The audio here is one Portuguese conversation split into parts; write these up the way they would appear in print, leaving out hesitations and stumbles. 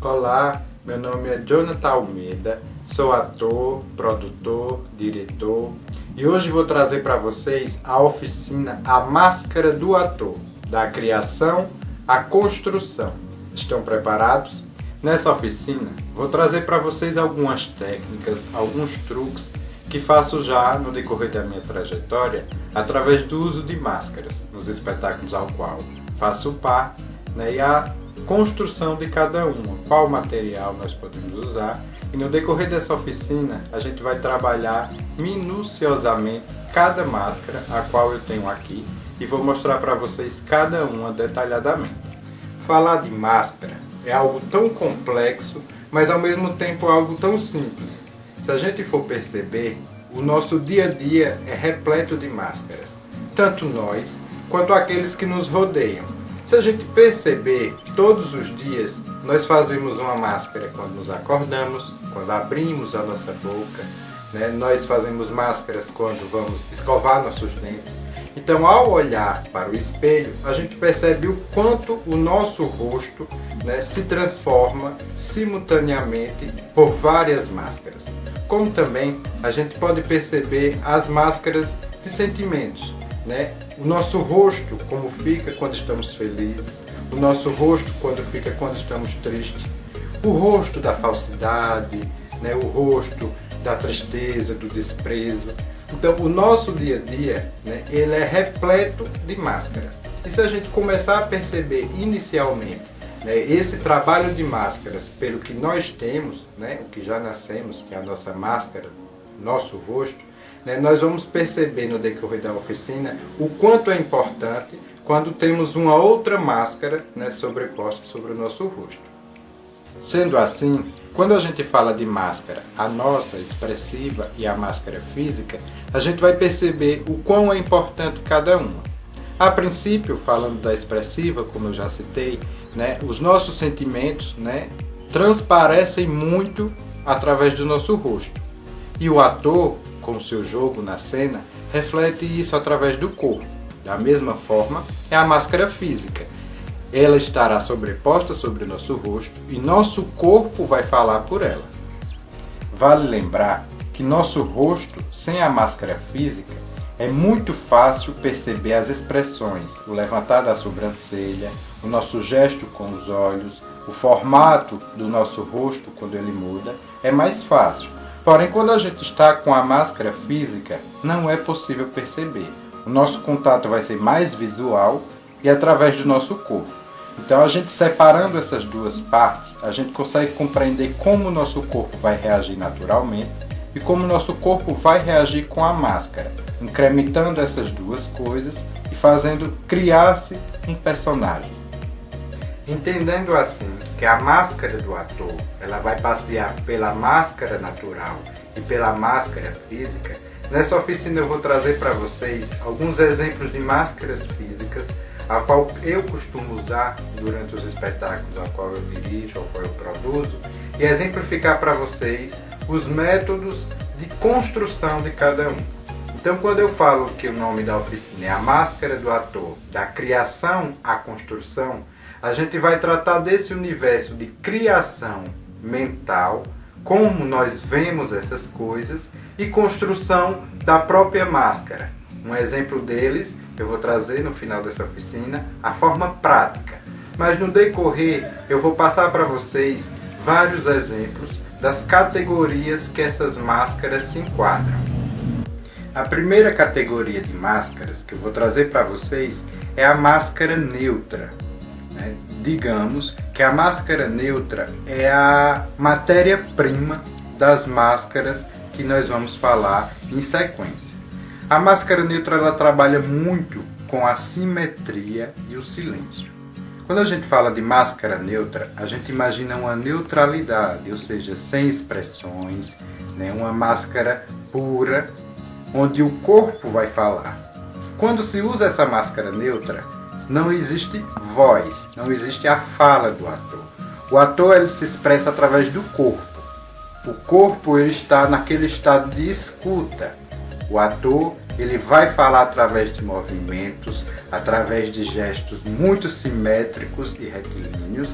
Olá, meu nome é Jonathan Almeida, sou ator, produtor, diretor e hoje vou trazer para vocês a oficina A Máscara do Ator, da criação à construção. Estão preparados? Nessa oficina vou trazer para vocês algumas técnicas, alguns truques que faço já no decorrer da minha trajetória através do uso de máscaras nos espetáculos ao qual faço parte, e a construção de cada uma, qual material nós podemos usar, e no decorrer dessa oficina a gente vai trabalhar minuciosamente cada máscara a qual eu tenho aqui e vou mostrar para vocês cada uma detalhadamente. Falar de máscara é algo tão complexo, mas ao mesmo tempo algo tão simples. Se a gente for perceber, o nosso dia a dia é repleto de máscaras, tanto nós quanto aqueles que nos rodeiam. Se a gente perceber, todos os dias nós fazemos uma máscara quando nos acordamos, quando abrimos a nossa boca, nós fazemos máscaras quando vamos escovar nossos dentes. Então, ao olhar para o espelho, a gente percebe o quanto o nosso rosto se transforma simultaneamente por várias máscaras. Como também a gente pode perceber as máscaras de sentimentos. O nosso rosto, como fica quando estamos felizes, o nosso rosto quando estamos tristes, o rosto da falsidade, o rosto da tristeza, do desprezo. Então, o nosso dia a dia, ele é repleto de máscaras. E se a gente começar a perceber inicialmente esse trabalho de máscaras pelo que nós temos, o que já nascemos, que é a nossa máscara, nosso rosto, nós vamos perceber no decorrer da oficina o quanto é importante quando temos uma outra máscara sobreposta sobre o nosso rosto. Sendo assim, quando a gente fala de máscara, a nossa expressiva e a máscara física, a gente vai perceber o quão é importante cada uma. A princípio, falando da expressiva, como eu já citei, os nossos sentimentos transparecem muito através do nosso rosto. E o ator, com o seu jogo na cena, reflete isso através do corpo. Da mesma forma, é a máscara física. Ela estará sobreposta sobre o nosso rosto e nosso corpo vai falar por ela. Vale lembrar que nosso rosto, sem a máscara física, é muito fácil perceber as expressões, o levantar da sobrancelha, o nosso gesto com os olhos, o formato do nosso rosto quando ele muda, é mais fácil. Porém, quando a gente está com a máscara física, não é possível perceber. O nosso contato vai ser mais visual e através do nosso corpo. Então, a gente separando essas duas partes, a gente consegue compreender como o nosso corpo vai reagir naturalmente e como o nosso corpo vai reagir com a máscara, incrementando essas duas coisas e fazendo criar-se um personagem. Entendendo assim que a máscara do ator ela vai passear pela máscara natural e pela máscara física, nessa oficina eu vou trazer para vocês alguns exemplos de máscaras físicas a qual eu costumo usar durante os espetáculos a qual eu dirijo, ao qual eu produzo, e exemplificar para vocês os métodos de construção de cada um. Então, quando eu falo que o nome da oficina é A Máscara do Ator, da criação à construção, a gente vai tratar desse universo de criação mental, como nós vemos essas coisas, e construção da própria máscara, Um exemplo deles, eu vou trazer no final dessa oficina, a forma prática. Mas no decorrer, eu vou passar para vocês vários exemplos das categorias que essas máscaras se enquadram. A primeira categoria de máscaras que eu vou trazer para vocês é a máscara neutra. Digamos que a máscara neutra é a matéria-prima das máscaras que nós vamos falar em sequência. A máscara neutra ela trabalha muito com a simetria e o silêncio. Quando a gente fala de máscara neutra, a gente imagina uma neutralidade, ou seja, sem expressões, uma máscara pura, onde o corpo vai falar. Quando se usa essa máscara neutra, não existe voz, não existe a fala do ator. O ator ele se expressa através do corpo. O corpo ele está naquele estado de escuta. O ator ele vai falar através de movimentos, através de gestos muito simétricos e retilíneos,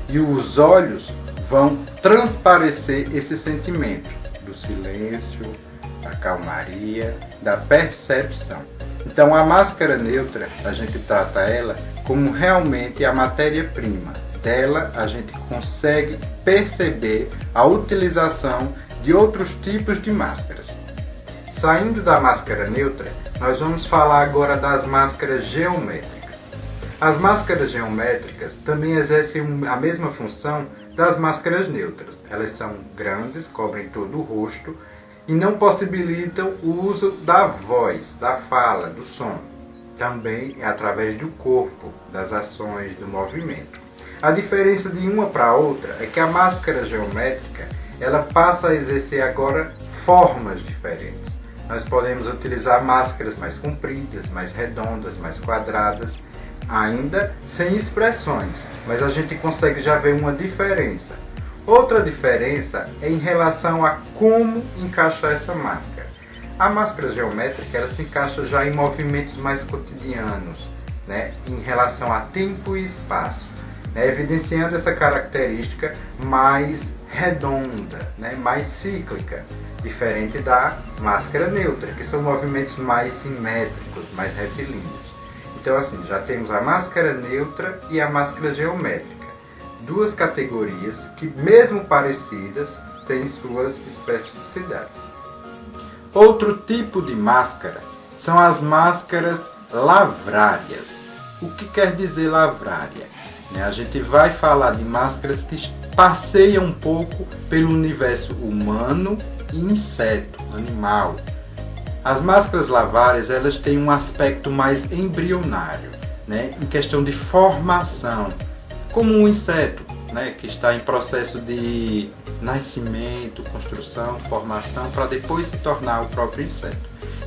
e os olhos vão transparecer esse sentimento do silêncio, da calmaria, da percepção. Então a máscara neutra, a gente trata ela como realmente a matéria-prima. Dela a gente consegue perceber a utilização de outros tipos de máscaras. Saindo da máscara neutra, nós vamos falar agora das máscaras geométricas. As máscaras geométricas também exercem a mesma função das máscaras neutras. Elas são grandes, cobrem todo o rosto, e não possibilitam o uso da voz, da fala, do som. Também é através do corpo, das ações, do movimento. A diferença de uma para outra é que a máscara geométrica ela passa a exercer agora formas diferentes. Nós podemos utilizar máscaras mais compridas, mais redondas, mais quadradas, ainda sem expressões, mas a gente consegue já ver uma diferença. Outra diferença é em relação a como encaixar essa máscara. A máscara geométrica ela se encaixa já em movimentos mais cotidianos, em relação a tempo e espaço, evidenciando essa característica mais redonda, mais cíclica, diferente da máscara neutra, que são movimentos mais simétricos, mais retilíneos. Então assim, já temos a máscara neutra e a máscara geométrica. Duas categorias que, mesmo parecidas, têm suas especificidades. Outro tipo de máscara são as máscaras lavrárias. O que quer dizer lavrária? A gente vai falar de máscaras que passeiam um pouco pelo universo humano e inseto, animal. As máscaras lavrárias elas têm um aspecto mais embrionário, em questão de formação. Como um inseto, que está em processo de nascimento, construção, formação, para depois se tornar o próprio inseto.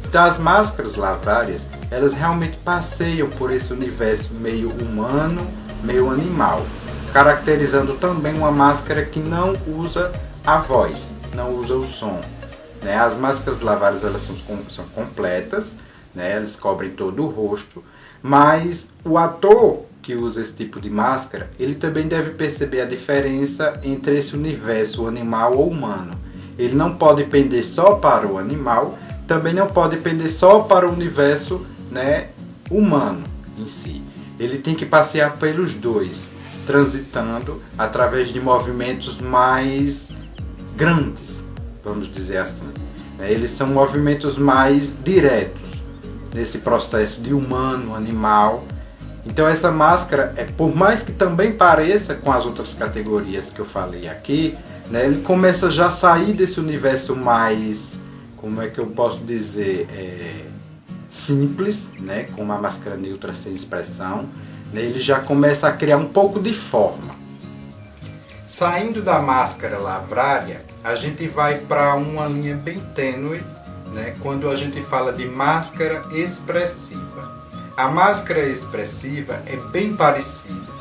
Então as máscaras lavrárias, elas realmente passeiam por esse universo meio humano, meio animal, caracterizando também uma máscara que não usa a voz, não usa o som. As máscaras lavrárias elas são completas, elas cobrem todo o rosto, mas o ator que usa esse tipo de máscara, ele também deve perceber a diferença entre esse universo animal ou humano. Ele não pode pender só para o animal, também não pode pender só para o universo humano em si. Ele tem que passear pelos dois, transitando através de movimentos mais grandes, vamos dizer assim. Eles são movimentos mais diretos nesse processo de humano, animal. Então essa máscara, por mais que também pareça com as outras categorias que eu falei aqui, ele começa já a sair desse universo mais, como é que eu posso dizer, simples, com uma máscara neutra sem expressão, ele já começa a criar um pouco de forma. Saindo da máscara lavrária, a gente vai para uma linha bem tênue, quando a gente fala de máscara expressiva. A máscara expressiva é bem parecida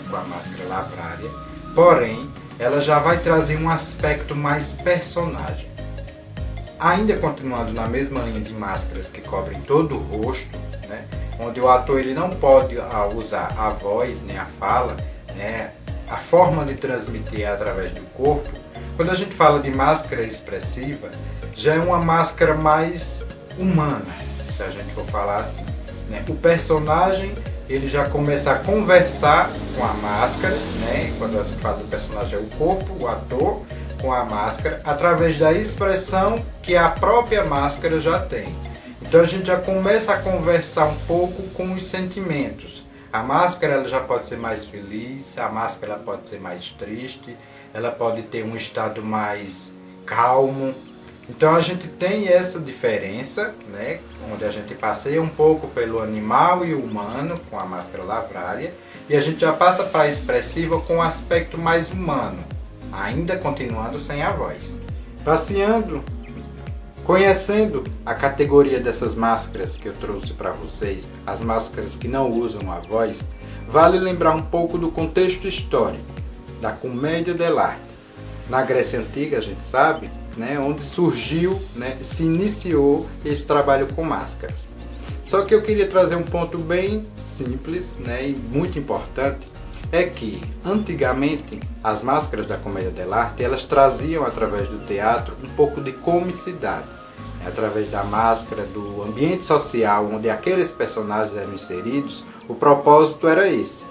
com a máscara lavrária, porém ela já vai trazer um aspecto mais personagem. Ainda continuando na mesma linha de máscaras que cobrem todo o rosto, onde o ator ele não pode usar a voz nem a fala, a forma de transmitir é através do corpo. Quando a gente fala de máscara expressiva, já é uma máscara mais humana, se a gente for falar assim, né? O personagem ele já começa a conversar com a máscara, né? Quando a gente fala do personagem é o corpo, o ator com a máscara, através da expressão que a própria máscara já tem. Então a gente já começa a conversar um pouco com os sentimentos. A máscara ela já pode ser mais feliz, a máscara ela pode ser mais triste, ela pode ter um estado mais calmo. Então a gente tem essa diferença, né, onde a gente passeia um pouco pelo animal e o humano com a máscara lavrária e a gente já passa para a expressiva com um aspecto mais humano, ainda continuando sem a voz. Passeando, conhecendo a categoria dessas máscaras que eu trouxe para vocês, as máscaras que não usam a voz, vale lembrar um pouco do contexto histórico da comédia dell'arte. Na Grécia Antiga, a gente sabe, né, onde surgiu, né, se iniciou esse trabalho com máscaras. Só que eu queria trazer um ponto bem simples, né, e muito importante, é que antigamente as máscaras da comédia dell'arte elas traziam através do teatro um pouco de comicidade, né, através da máscara, do ambiente social onde aqueles personagens eram inseridos, o propósito era esse.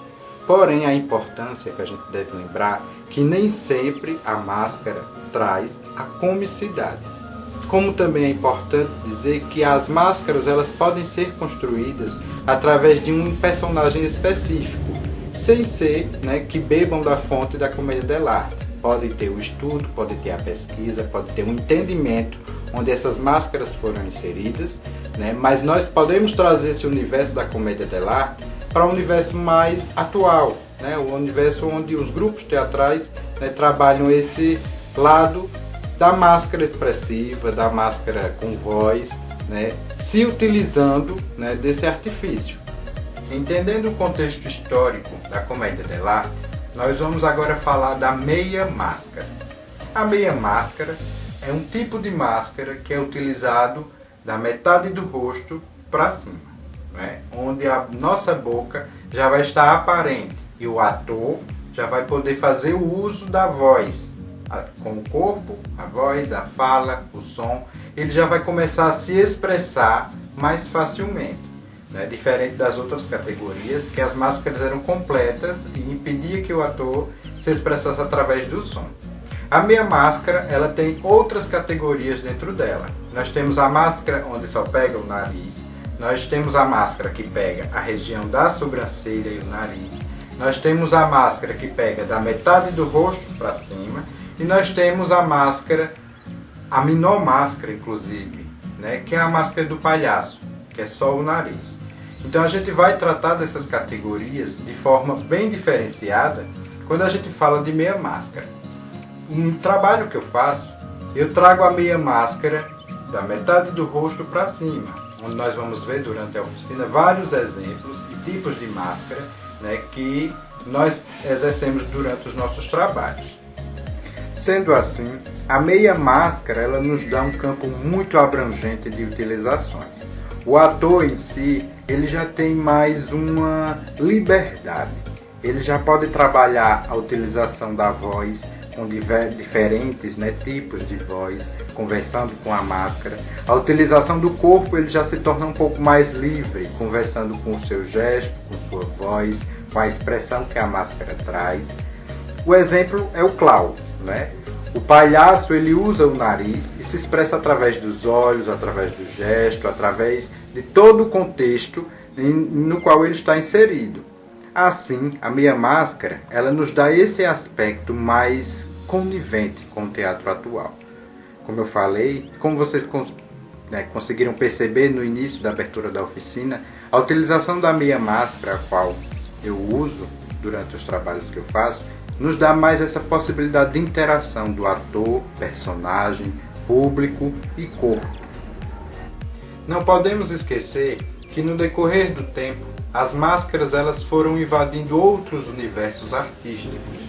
Porém, a importância que a gente deve lembrar que nem sempre a máscara traz a comicidade. Como também é importante dizer que as máscaras elas podem ser construídas através de um personagem específico, sem ser, né, que bebam da fonte da comédia dell'arte. Pode ter o estudo, pode ter a pesquisa, pode ter um entendimento onde essas máscaras foram inseridas, né, mas nós podemos trazer esse universo da comédia dell'arte para um universo mais atual, né? O universo onde os grupos teatrais, né, trabalham esse lado da máscara expressiva, da máscara com voz, né, se utilizando, né, desse artifício. Entendendo o contexto histórico da comédia dell'arte, nós vamos agora falar da meia máscara. A meia máscara é um tipo de máscara que é utilizado da metade do rosto para cima, né? Onde a nossa boca já vai estar aparente e o ator já vai poder fazer o uso da voz, com o corpo, a voz, a fala, o som, ele já vai começar a se expressar mais facilmente, né? Diferente das outras categorias que as máscaras eram completas e impedia que o ator se expressasse através do som. A meia máscara ela tem outras categorias dentro dela. Nós temos a máscara onde só pega o nariz. Nós temos a máscara que pega a região da sobrancelha e o nariz. Nós temos a máscara que pega da metade do rosto para cima. E nós temos a máscara, a menor máscara inclusive, né, que é a máscara do palhaço, que é só o nariz. Então a gente vai tratar dessas categorias de forma bem diferenciada quando a gente fala de meia máscara. No trabalho que eu faço, eu trago a meia máscara da metade do rosto para cima, onde nós vamos ver durante a oficina vários exemplos e tipos de máscara, né, que nós exercemos durante os nossos trabalhos. Sendo assim, a meia máscara ela nos dá um campo muito abrangente de utilizações. O ator em si, ele já tem mais uma liberdade. Ele já pode trabalhar a utilização da voz com diferentes, né, tipos de voz, conversando com a máscara. A utilização do corpo ele já se torna um pouco mais livre, conversando com o seu gesto, com sua voz, com a expressão que a máscara traz. O exemplo é o clown, né? O palhaço ele usa o nariz e se expressa através dos olhos, através do gesto, através de todo o contexto no qual ele está inserido. Assim, a meia máscara ela nos dá esse aspecto mais conivente com o teatro atual. Como eu falei, como vocês conseguiram perceber no início da abertura da oficina, a utilização da meia máscara, a qual eu uso durante os trabalhos que eu faço, nos dá mais essa possibilidade de interação do ator, personagem, público e corpo. Não podemos esquecer que no decorrer do tempo, as máscaras elas foram invadindo outros universos artísticos,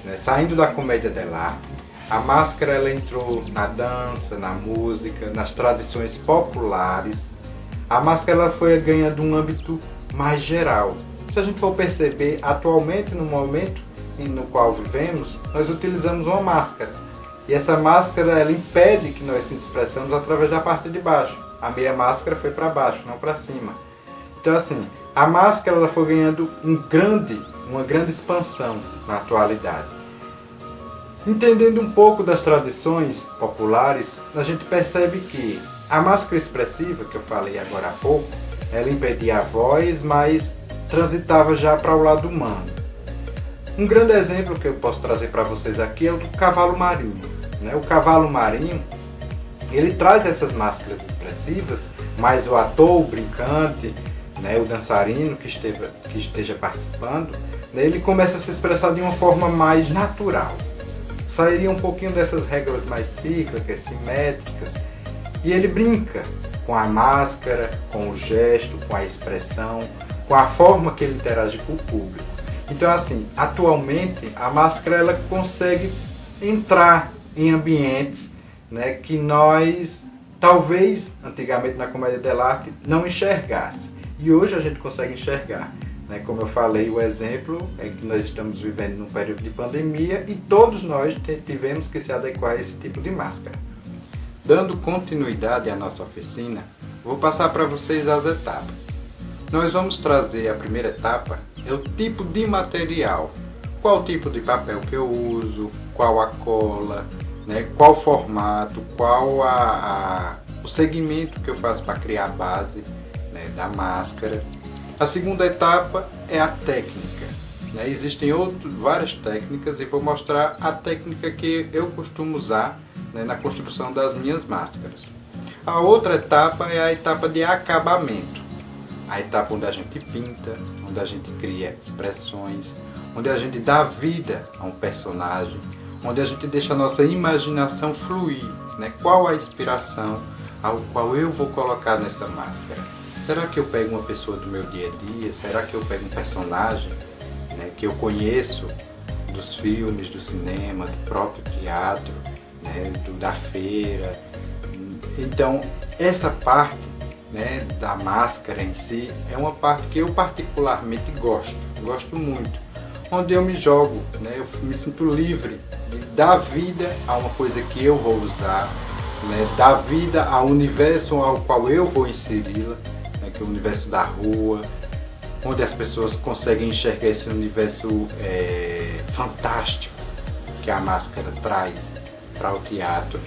né? Saindo da comédia dell'arte, a máscara ela entrou na dança, na música, nas tradições populares. A máscara ela foi ganhando um âmbito mais geral. Se a gente for perceber, atualmente, no momento no qual vivemos, nós utilizamos uma máscara. E essa máscara ela impede que nós se expressamos através da parte de baixo. a meia máscara foi para baixo, não para cima. Então assim, a máscara ela foi ganhando uma grande expansão na atualidade. Entendendo um pouco das tradições populares, a gente percebe que a máscara expressiva, que eu falei agora há pouco, ela impedia a voz, mas transitava já para o lado humano. Um grande exemplo que eu posso trazer para vocês aqui é o do cavalo marinho. O cavalo marinho, ele traz essas máscaras expressivas, mas o ator, o brincante, o dançarino que esteja participando, ele começa a se expressar de uma forma mais natural. Sairia um pouquinho dessas regras mais cíclicas, simétricas, e ele brinca com a máscara, com o gesto, com a expressão, com a forma que ele interage com o público. Então assim, atualmente a máscara ela consegue entrar em ambientes que nós, talvez, antigamente na comédia dell'arte, não enxergasse. E hoje a gente consegue enxergar. Como eu falei, o exemplo é que nós estamos vivendo num período de pandemia e todos nós tivemos que se adequar a esse tipo de máscara. Dando continuidade à nossa oficina, vou passar para vocês as etapas. Nós vamos trazer a primeira etapa, é o tipo de material. Qual tipo de papel que eu uso, qual a cola, qual formato, qual o segmento que eu faço para criar a base da máscara. A segunda etapa é a técnica. Existem várias técnicas e vou mostrar a técnica que eu costumo usar na construção das minhas máscaras. A outra etapa é a etapa de acabamento. A etapa onde a gente pinta, onde a gente cria expressões, onde a gente dá vida a um personagem, onde a gente deixa a nossa imaginação fluir. Qual a inspiração ao qual eu vou colocar nessa máscara? Será que eu pego uma pessoa do meu dia a dia? Será que eu pego um personagem que eu conheço dos filmes, do cinema, do próprio teatro, da feira? Então, essa parte da máscara em si é uma parte que eu particularmente gosto muito, onde eu me jogo, eu me sinto livre de dar vida a uma coisa que eu vou usar, dar vida ao universo ao qual eu vou inseri-la, que é o universo da rua, onde as pessoas conseguem enxergar esse universo fantástico que a máscara traz para o teatro.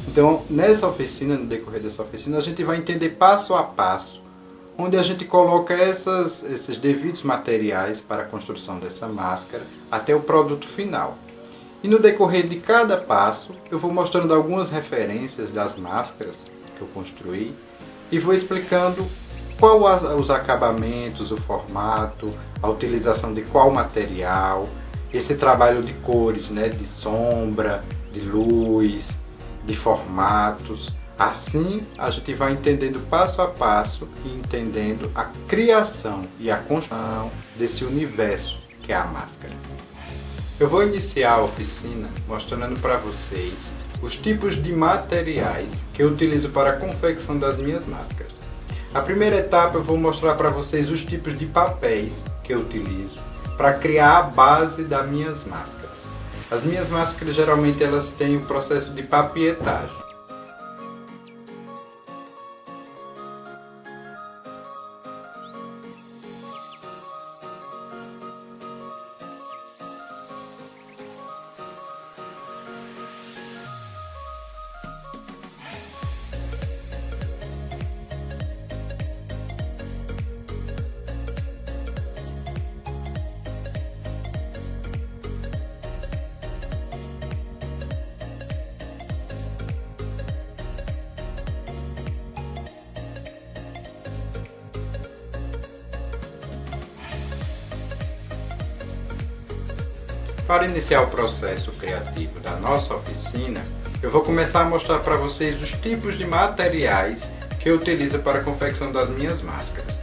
Então, nessa oficina, no decorrer dessa oficina, a gente vai entender passo a passo, onde a gente coloca esses devidos materiais para a construção dessa máscara até o produto final. E no decorrer de cada passo, eu vou mostrando algumas referências das máscaras que eu construí e vou explicando qual os acabamentos, o formato, a utilização de qual material, esse trabalho de cores, de sombra, de luz, de formatos. Assim a gente vai entendendo passo a passo e entendendo a criação e a construção desse universo que é a máscara. Eu vou iniciar a oficina mostrando para vocês os tipos de materiais que eu utilizo para a confecção das minhas máscaras. A primeira etapa eu vou mostrar para vocês os tipos de papéis que eu utilizo para criar a base das minhas máscaras. As minhas máscaras geralmente elas têm o processo de papietagem. Para iniciar o processo criativo da nossa oficina, eu vou começar a mostrar para vocês os tipos de materiais que eu utilizo para a confecção das minhas máscaras.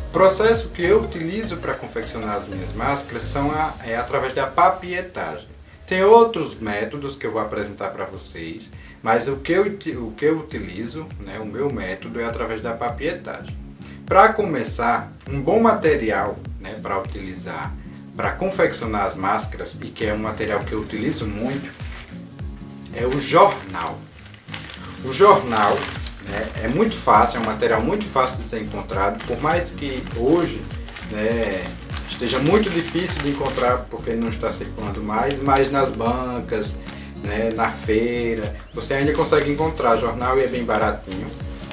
O processo que eu utilizo para confeccionar as minhas máscaras é através da papietagem. Tem outros métodos que eu vou apresentar para vocês, mas o que eu utilizo, o meu método é através da papietagem. Para começar, um bom material para utilizar para confeccionar as máscaras, e que é um material que eu utilizo muito, é o jornal. O jornal né? É muito fácil, é um material muito fácil de ser encontrado, por mais que hoje, né, esteja muito difícil de encontrar porque não está circulando mais, mas nas bancas, né, na feira, você ainda consegue encontrar jornal e é bem baratinho.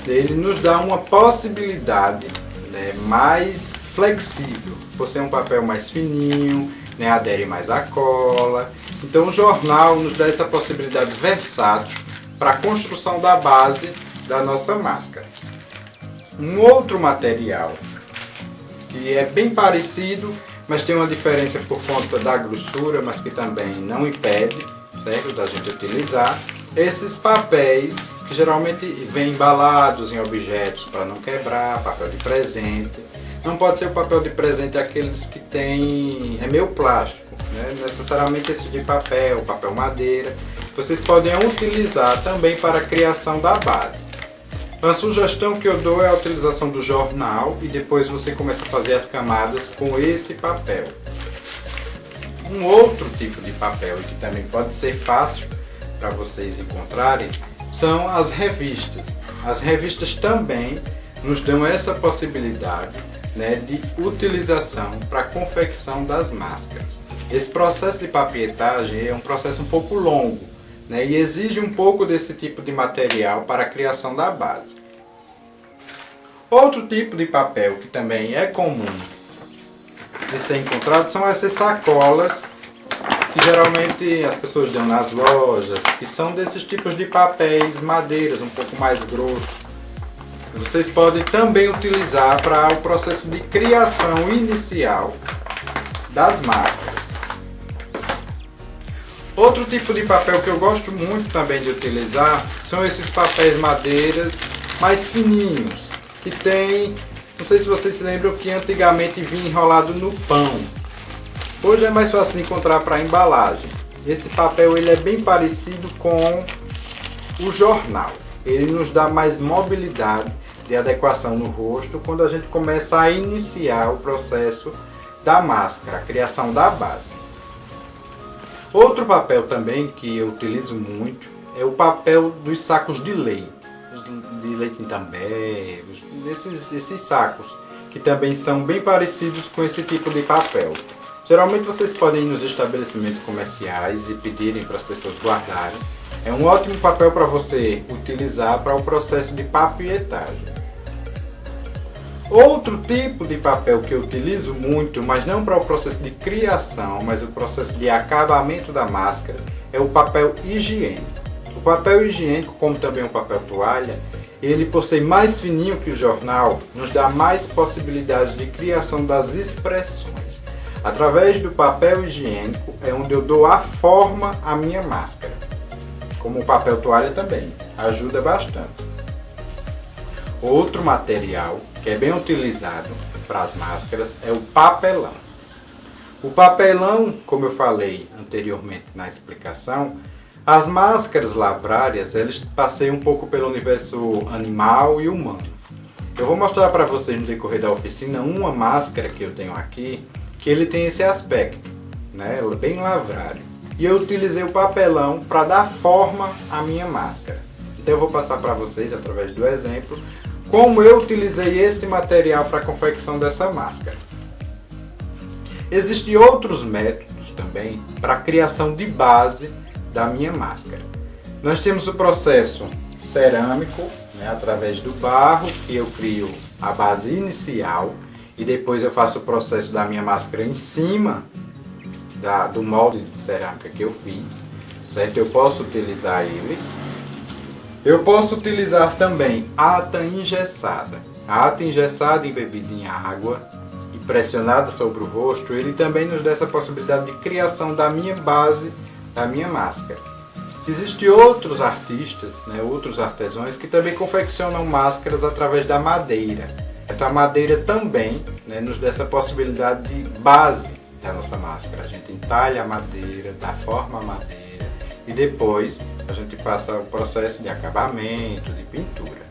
Ele nos dá uma possibilidade, né, mais flexível, por ser um papel mais fininho, né, adere mais à cola. Então o jornal nos dá essa possibilidade versátil para a construção da base da nossa máscara. Um outro material que é bem parecido, mas tem uma diferença por conta da grossura, mas que também não impede, certo, da gente utilizar esses papéis que geralmente vêm embalados em objetos para não quebrar, papel de presente. Não pode ser o papel de presente aqueles que tem, é meio plástico, né? Necessariamente esse de papel, papel madeira. Vocês podem utilizar também para a criação da base. A sugestão que eu dou é a utilização do jornal e depois você começa a fazer as camadas com esse papel. Um outro tipo de papel que também pode ser fácil para vocês encontrarem são as revistas. As revistas também nos dão essa possibilidade, né, de utilização para a confecção das máscaras. Esse processo de papietagem é um processo um pouco longo, né, e exige um pouco desse tipo de material para a criação da base. Outro tipo de papel que também é comum de ser encontrado são essas sacolas que geralmente as pessoas dão nas lojas, que são desses tipos de papéis madeiras um pouco mais grossos. Vocês podem também utilizar para o processo de criação inicial das máscaras. Outro tipo de papel que eu gosto muito também de utilizar são esses papéis madeiras mais fininhos, que tem, não sei se vocês se lembram que antigamente vinha enrolado no pão. Hoje é mais fácil de encontrar para embalagem. Esse papel ele é bem parecido com o jornal. Ele nos dá mais mobilidade de adequação no rosto quando a gente começa a iniciar o processo da máscara, a criação da base. Outro papel também que eu utilizo muito é o papel dos sacos de leite em também, esses sacos que também são bem parecidos com esse tipo de papel. Geralmente vocês podem ir nos estabelecimentos comerciais e pedirem para as pessoas guardarem. É um ótimo papel para você utilizar para o processo de papietagem. Outro tipo de papel que eu utilizo muito, mas não para o processo de criação, mas o processo de acabamento da máscara, é o papel higiênico. O papel higiênico, como também o papel toalha, ele por ser mais fininho que o jornal, nos dá mais possibilidades de criação das expressões. Através do papel higiênico é onde eu dou a forma à minha máscara. Como o papel toalha também, ajuda bastante. Outro material que é bem utilizado para as máscaras é o papelão. O papelão, como eu falei anteriormente na explicação, as máscaras lavrárias, eles passeiam um pouco pelo universo animal e humano. Eu vou mostrar para vocês no decorrer da oficina uma máscara que eu tenho aqui, que ele tem esse aspecto, né, bem lavrário. E eu utilizei o papelão para dar forma à minha máscara. Então eu vou passar para vocês, através do exemplo, como eu utilizei esse material para a confecção dessa máscara. Existem outros métodos também para a criação de base da minha máscara. Nós temos o processo cerâmico, né, através do barro, que eu crio a base inicial e depois eu faço o processo da minha máscara em cima do molde de cerâmica que eu fiz, certo? Eu posso utilizar ele. Eu posso utilizar também ata engessada. A ata engessada embebida em água e pressionada sobre o rosto, ele também nos dá essa possibilidade de criação da minha base, da minha máscara. Existem outros artistas, né, outros artesãos que também confeccionam máscaras através da madeira. Então a madeira também, né, nos dá essa possibilidade de base da nossa máscara. A gente entalha a madeira, dá forma à madeira e depois a gente passa o processo de acabamento, de pintura.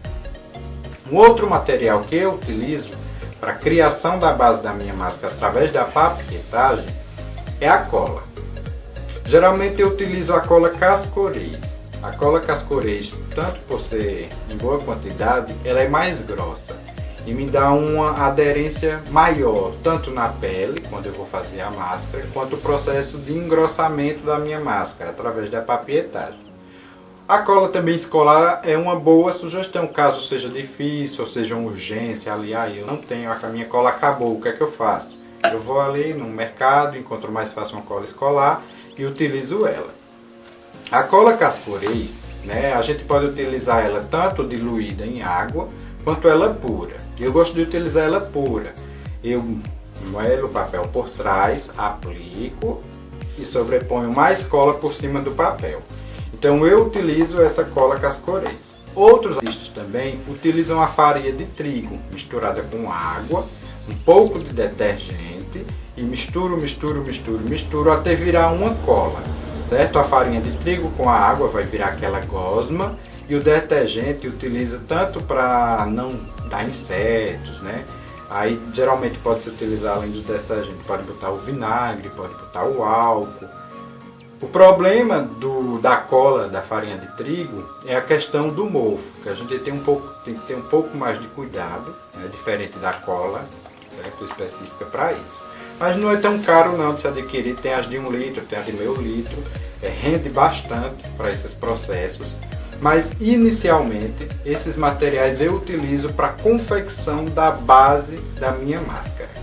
Um outro material que eu utilizo para a criação da base da minha máscara através da papietagem é a cola. Geralmente eu utilizo a cola Cascorês. A cola Cascorês, tanto por ser em boa quantidade, ela é mais grossa e me dá uma aderência maior, tanto na pele, quando eu vou fazer a máscara, quanto o processo de engrossamento da minha máscara, através da papietagem. A cola também escolar é uma boa sugestão, caso seja difícil, ou seja uma urgência, ali, eu não tenho, a minha cola acabou, o que é que eu faço? Eu vou ali no mercado, encontro mais fácil uma cola escolar e utilizo ela. A cola Cascorês, né, a gente pode utilizar ela tanto diluída em água, quanto ela pura. Eu gosto de utilizar ela pura. Eu moelo o papel por trás, aplico e sobreponho mais cola por cima do papel. Então eu utilizo essa cola Cascorês. Outros artistas também utilizam a farinha de trigo misturada com água, um pouco de detergente e misturo até virar uma cola. Certo? A farinha de trigo com a água vai virar aquela gosma e o detergente utiliza tanto para não dar insetos, né? Aí geralmente pode se utilizar além do detergente, pode botar o vinagre, pode botar o álcool. O problema da cola da farinha de trigo é a questão do mofo, que a gente tem que ter um pouco mais de cuidado, né? Diferente da cola, certo? Específica para isso. Mas não é tão caro não de se adquirir, tem as de 1 litro, tem as de meio litro, rende bastante para esses processos. Mas inicialmente esses materiais eu utilizo para a confecção da base da minha máscara.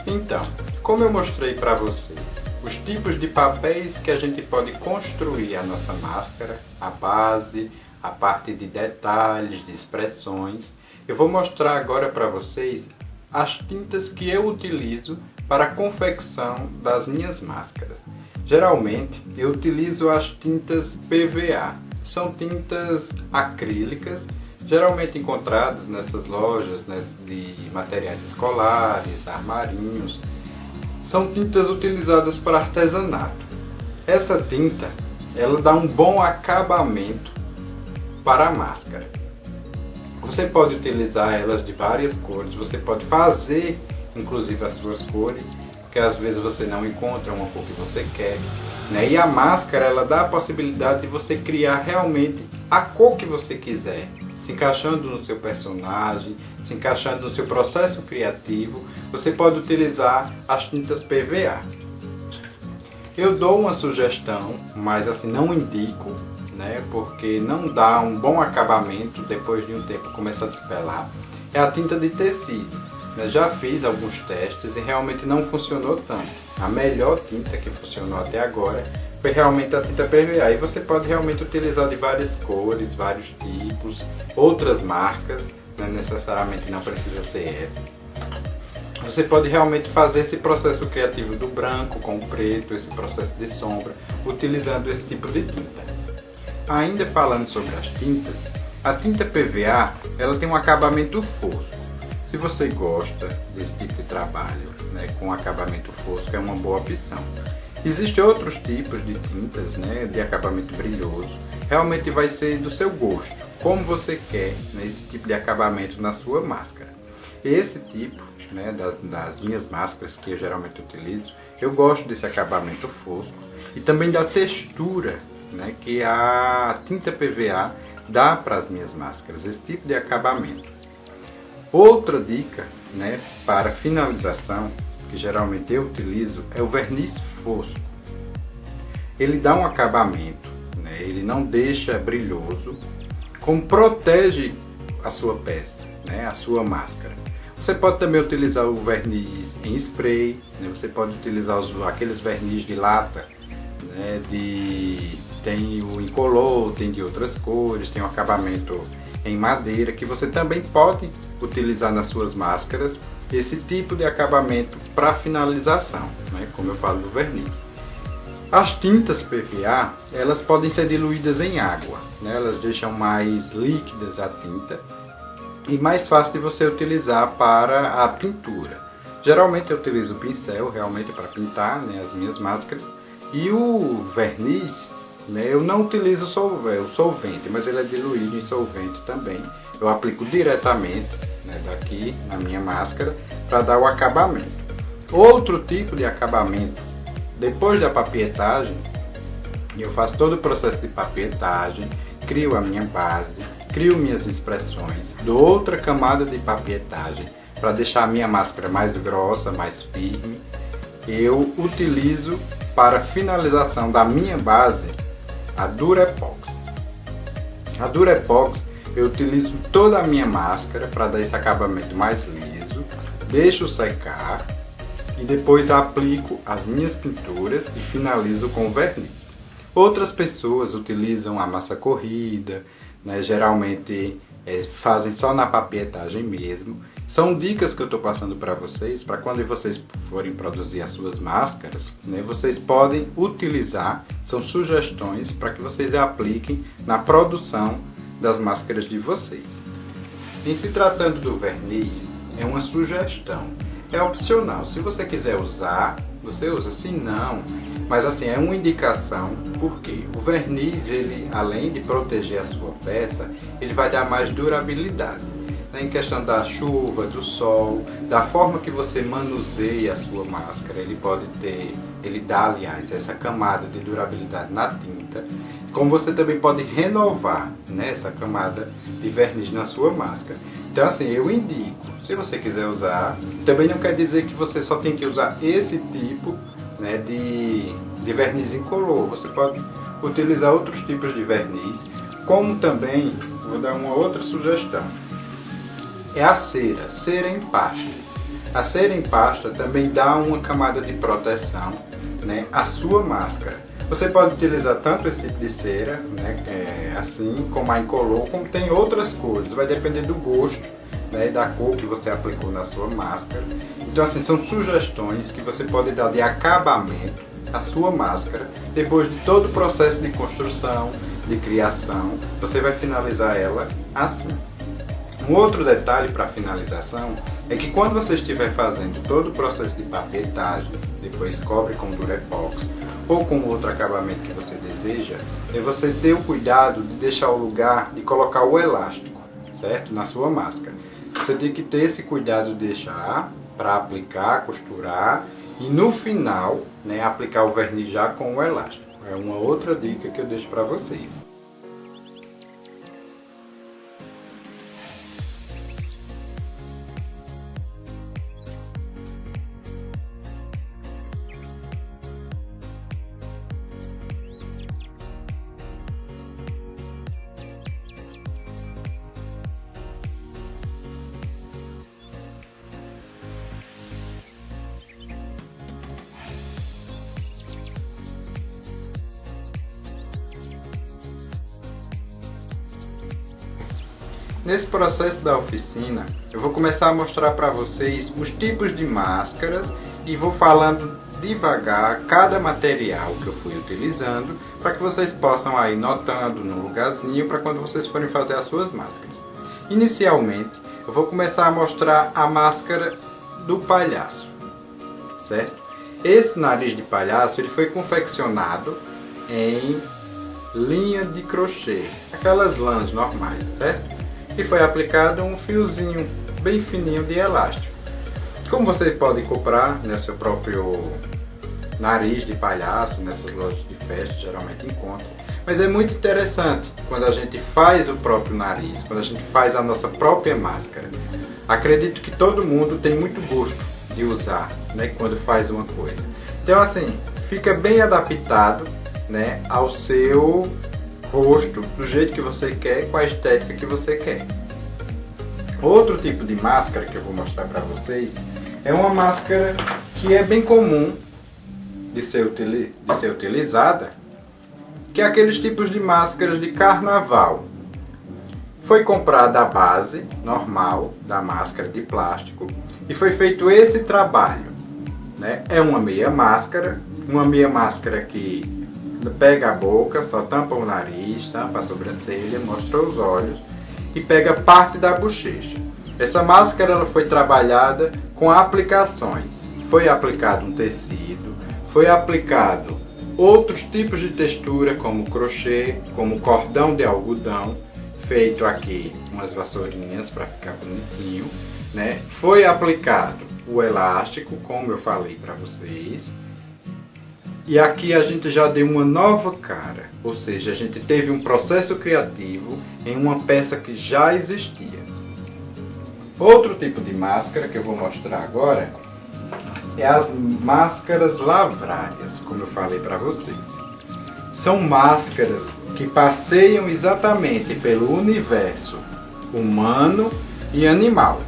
Então, como eu mostrei para vocês, os tipos de papéis que a gente pode construir a nossa máscara, a base, a parte de detalhes, de expressões, eu vou mostrar agora para vocês as tintas que eu utilizo para a confecção das minhas máscaras. Geralmente, eu utilizo as tintas PVA, são tintas acrílicas, geralmente encontradas nessas lojas, né, de materiais escolares, armarinhos. São tintas utilizadas para artesanato. Essa tinta, ela dá um bom acabamento para a máscara. Você pode utilizar elas de várias cores, você pode fazer inclusive as suas cores, porque às vezes você não encontra uma cor que você quer, né? E a máscara, ela dá a possibilidade de você criar realmente a cor que você quiser, se encaixando no seu personagem, se encaixando no seu processo criativo. Você pode utilizar as tintas PVA. Eu dou uma sugestão, mas assim não indico, né, porque não dá um bom acabamento, depois de um tempo começa a despelar. É a tinta de tecido. Eu já fiz alguns testes e realmente não funcionou tanto. A melhor tinta que funcionou até agora foi realmente a tinta PVA. E você pode realmente utilizar de várias cores, vários tipos, outras marcas, né? Necessariamente não precisa ser essa. Você pode realmente fazer esse processo criativo do branco com o preto, esse processo de sombra, utilizando esse tipo de tinta. Ainda falando sobre as tintas, a tinta PVA ela tem um acabamento fosco. Se você gosta desse tipo de trabalho, né, com acabamento fosco, é uma boa opção. Existem outros tipos de tintas, né, de acabamento brilhoso. Realmente vai ser do seu gosto, como você quer, né, esse tipo de acabamento na sua máscara. Esse tipo, né, das minhas máscaras que eu geralmente utilizo, eu gosto desse acabamento fosco e também da textura, né, que a tinta PVA dá para as minhas máscaras, esse tipo de acabamento. Outra dica, né, para finalização, que geralmente eu utilizo, é o verniz fosco. Ele dá um acabamento, né, ele não deixa brilhoso, como protege a sua peça, né, a sua máscara. Você pode também utilizar o verniz em spray, né, você pode utilizar aqueles verniz de lata, né, tem o incolor, tem de outras cores, tem um acabamento em madeira, que você também pode utilizar nas suas máscaras esse tipo de acabamento para finalização, né, como eu falo do verniz. As tintas PVA, elas podem ser diluídas em água, né, elas deixam mais líquidas a tinta e mais fácil de você utilizar para a pintura. Geralmente eu utilizo o pincel realmente para pintar, né, as minhas máscaras. E o verniz, né, eu não utilizo o solvente, mas ele é diluído em solvente também. Eu aplico diretamente, né, daqui na minha máscara para dar o acabamento. Outro tipo de acabamento, depois da papietagem, eu faço todo o processo de papietagem, crio a minha base, crio minhas expressões, dou outra camada de papietagem para deixar a minha máscara mais grossa, mais firme. Eu utilizo para finalização da minha base a Durepox. A Durepox eu utilizo toda a minha máscara para dar esse acabamento mais liso, deixo secar e depois aplico as minhas pinturas e finalizo com verniz. Outras pessoas utilizam a massa corrida, né, geralmente fazem só na papietagem mesmo. São dicas que eu estou passando para vocês, para quando vocês forem produzir as suas máscaras, né, vocês podem utilizar, são sugestões para que vocês apliquem na produção das máscaras de vocês. Em se tratando do verniz, é uma sugestão, é opcional. Se você quiser usar, você usa, se não, mas assim, é uma indicação, porque o verniz, ele, além de proteger a sua peça, ele vai dar mais durabilidade. Em questão da chuva, do sol, da forma que você manuseia a sua máscara, ele dá, aliás, essa camada de durabilidade na tinta. Como você também pode renovar, né, essa camada de verniz na sua máscara. Então assim, eu indico, se você quiser usar, também não quer dizer que você só tem que usar esse tipo, né, de verniz incolor. Você pode utilizar outros tipos de verniz, como também, vou dar uma outra sugestão, é a cera em pasta. A cera em pasta também dá uma camada de proteção, né, à sua máscara. Você pode utilizar tanto esse tipo de cera, né, assim como a incolor, como tem outras cores, vai depender do gosto, né, da cor que você aplicou na sua máscara. Então assim, são sugestões que você pode dar de acabamento à sua máscara. Depois de todo o processo de construção, de criação, você vai finalizar ela assim. Um outro detalhe para finalização é que quando você estiver fazendo todo o processo de papietagem, depois cobre com Durepox ou com outro acabamento que você deseja, é você ter o cuidado de deixar o lugar de colocar o elástico, certo? Na sua máscara. Você tem que ter esse cuidado de deixar para aplicar, costurar e no final, né, aplicar o verniz já com o elástico. É uma outra dica que eu deixo para vocês. Nesse processo da oficina, eu vou começar a mostrar para vocês os tipos de máscaras e vou falando devagar cada material que eu fui utilizando para que vocês possam aí notando no lugarzinho para quando vocês forem fazer as suas máscaras. Inicialmente, eu vou começar a mostrar a máscara do palhaço, certo? Esse nariz de palhaço ele foi confeccionado em linha de crochê, aquelas lãs normais, certo? E foi aplicado um fiozinho bem fininho de elástico. Como você pode comprar, né, seu próprio nariz de palhaço, nessas lojas de festa, geralmente encontra. Mas é muito interessante quando a gente faz o próprio nariz, quando a gente faz a nossa própria máscara. Acredito que todo mundo tem muito gosto de usar, né, quando faz uma coisa. Então assim, fica bem adaptado, né, ao seu rosto, do jeito que você quer, com a estética que você quer. Outro tipo de máscara que eu vou mostrar para vocês é uma máscara que é bem comum de ser utilizada, que é aqueles tipos de máscaras de carnaval. Foi comprada a base normal da máscara de plástico e foi feito esse trabalho, né? É uma meia máscara que pega a boca, só tampa o nariz, tampa a sobrancelha, mostra os olhos e pega parte da bochecha. Essa máscara ela foi trabalhada com aplicações. Foi aplicado um tecido, foi aplicado outros tipos de textura como crochê, como cordão de algodão, feito aqui umas vassourinhas para ficar bonitinho, né? Foi aplicado o elástico, como eu falei para vocês. E aqui a gente já deu uma nova cara, ou seja, a gente teve um processo criativo em uma peça que já existia. Outro tipo de máscara que eu vou mostrar agora é as máscaras lavrárias, como eu falei para vocês. São máscaras que passeiam exatamente pelo universo humano e animal.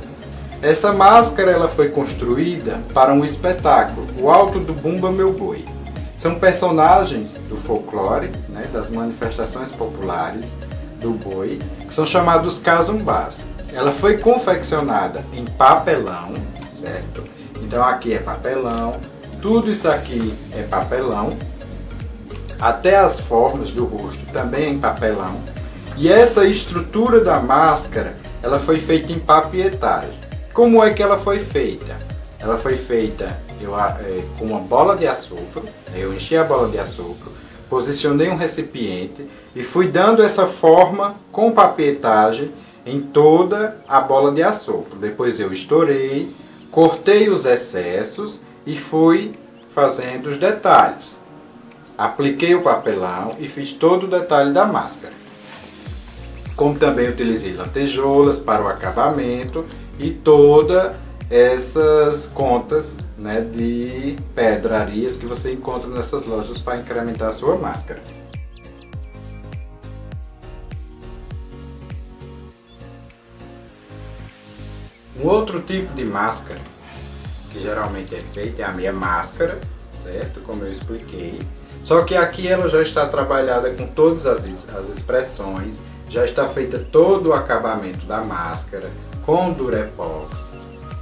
Essa máscara ela foi construída para um espetáculo, o Alto do Bumba Meu Boi. São personagens do folclore, né, das manifestações populares do boi, que são chamados casumbás. Ela foi confeccionada em papelão, certo? Então aqui é papelão, tudo isso aqui é papelão, até as formas do rosto também é em papelão. E essa estrutura da máscara, ela foi feita em papietagem. Como é que ela foi feita? Ela foi feita com uma bola de assopro. Eu enchi a bola de assopro, posicionei um recipiente e fui dando essa forma com papietagem em toda a bola de assopro. Depois eu estourei, cortei os excessos e fui fazendo os detalhes. Apliquei o papelão e fiz todo o detalhe da máscara. Como também utilizei lantejoulas para o acabamento e todas essas contas, né, de pedrarias que você encontra nessas lojas para incrementar a sua máscara. Um outro tipo de máscara que geralmente é feita é a meia máscara, certo? Como eu expliquei. Só que aqui ela já está trabalhada com todas as expressões, já está feita todo o acabamento da máscara com Durepox,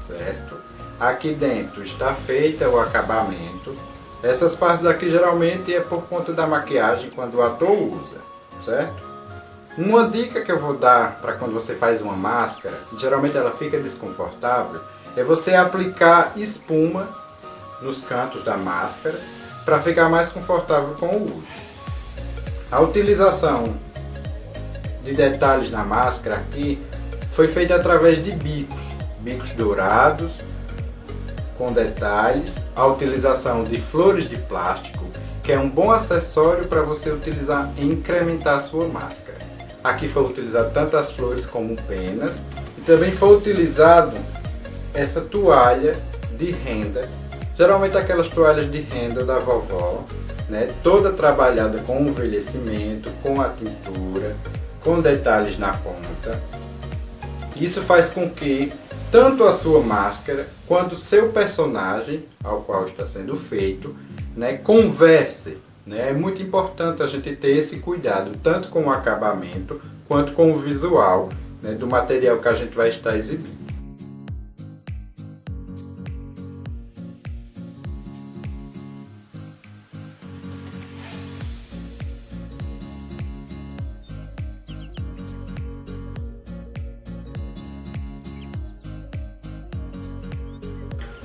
certo? Aqui dentro está feita o acabamento. Essas partes aqui geralmente é por conta da maquiagem quando o ator usa, certo? Uma dica que eu vou dar para quando você faz uma máscara, geralmente ela fica desconfortável, é você aplicar espuma nos cantos da máscara para ficar mais confortável com o uso. A utilização de detalhes na máscara aqui foi feita através de bicos dourados com detalhes, a utilização de flores de plástico, que é um bom acessório para você utilizar e incrementar a sua máscara. Aqui foi utilizado tanto as flores como penas e também foi utilizado essa toalha de renda, geralmente aquelas toalhas de renda da vovó, né, toda trabalhada com envelhecimento, com a tintura, com detalhes na ponta. Isso faz com que tanto a sua máscara quanto o seu personagem, ao qual está sendo feito, né, converse. Né? É muito importante a gente ter esse cuidado, tanto com o acabamento quanto com o visual, né, do material que a gente vai estar exibindo.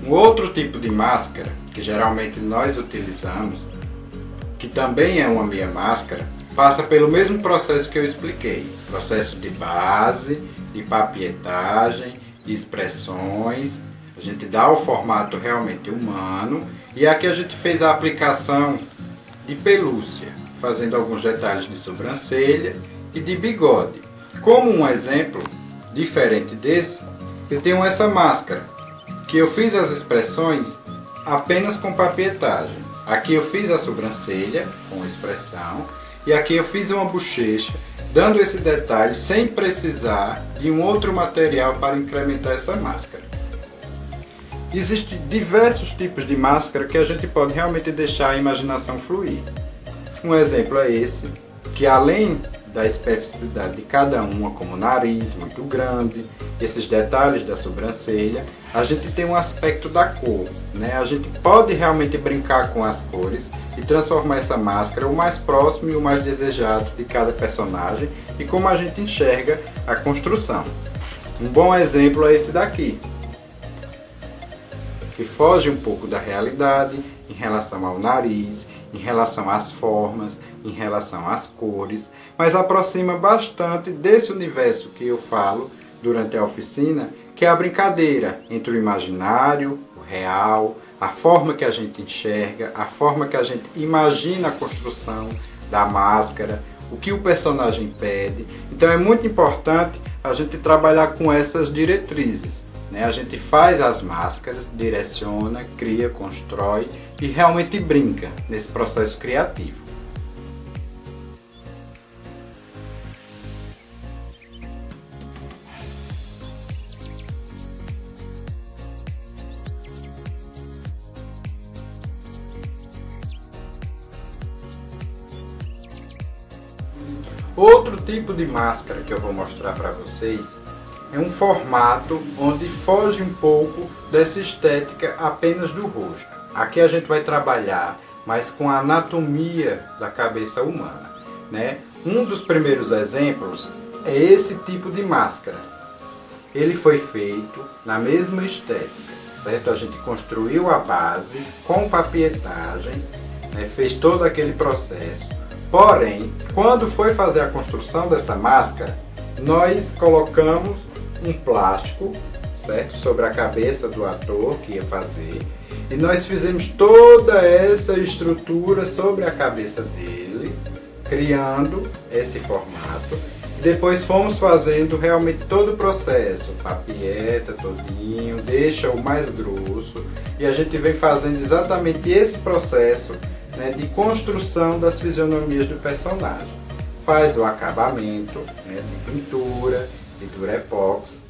Um outro tipo de máscara que geralmente nós utilizamos, que também é uma meia máscara, passa pelo mesmo processo que eu expliquei. Processo de base, de papietagem, expressões. A gente dá o formato realmente humano. E aqui a gente fez a aplicação de pelúcia, fazendo alguns detalhes de sobrancelha e de bigode. Como um exemplo diferente desse, eu tenho essa máscara, que eu fiz as expressões apenas com papietagem. Aqui eu fiz a sobrancelha com expressão e aqui eu fiz uma bochecha, dando esse detalhe sem precisar de um outro material para incrementar essa máscara. Existem diversos tipos de máscara que a gente pode realmente deixar a imaginação fluir. Um exemplo é esse, que além da especificidade de cada uma, como o nariz muito grande, esses detalhes da sobrancelha, a gente tem um aspecto da cor, né? A gente pode realmente brincar com as cores e transformar essa máscara o mais próximo e o mais desejado de cada personagem e como a gente enxerga a construção. Um bom exemplo é esse daqui. que fogem um pouco da realidade em relação ao nariz, em relação às formas, em relação às cores, mas aproxima bastante desse universo que eu falo durante a oficina, que é a brincadeira entre o imaginário, o real, a forma que a gente enxerga, a forma que a gente imagina a construção da máscara, o que o personagem pede. Então é muito importante a gente trabalhar com essas diretrizes, né? A gente faz as máscaras, direciona, cria, constrói e realmente brinca nesse processo criativo. Outro tipo de máscara que eu vou mostrar para vocês é um formato onde foge um pouco dessa estética apenas do rosto. Aqui a gente vai trabalhar mais com a anatomia da cabeça humana, né? Um dos primeiros exemplos é esse tipo de máscara. Ele foi feito na mesma estética, certo? A gente construiu a base com papietagem, né? Fez todo aquele processo. Porém, quando foi fazer a construção dessa máscara, nós colocamos um plástico, certo, sobre a cabeça do ator que ia fazer, e nós fizemos toda essa estrutura sobre a cabeça dele, criando esse formato. Depois fomos fazendo realmente todo o processo, papieta todinho, deixa o mais grosso, e a gente vem fazendo exatamente esse processo, né, de construção das fisionomias do personagem. Faz o acabamento, né, de pintura, pintura epóxi,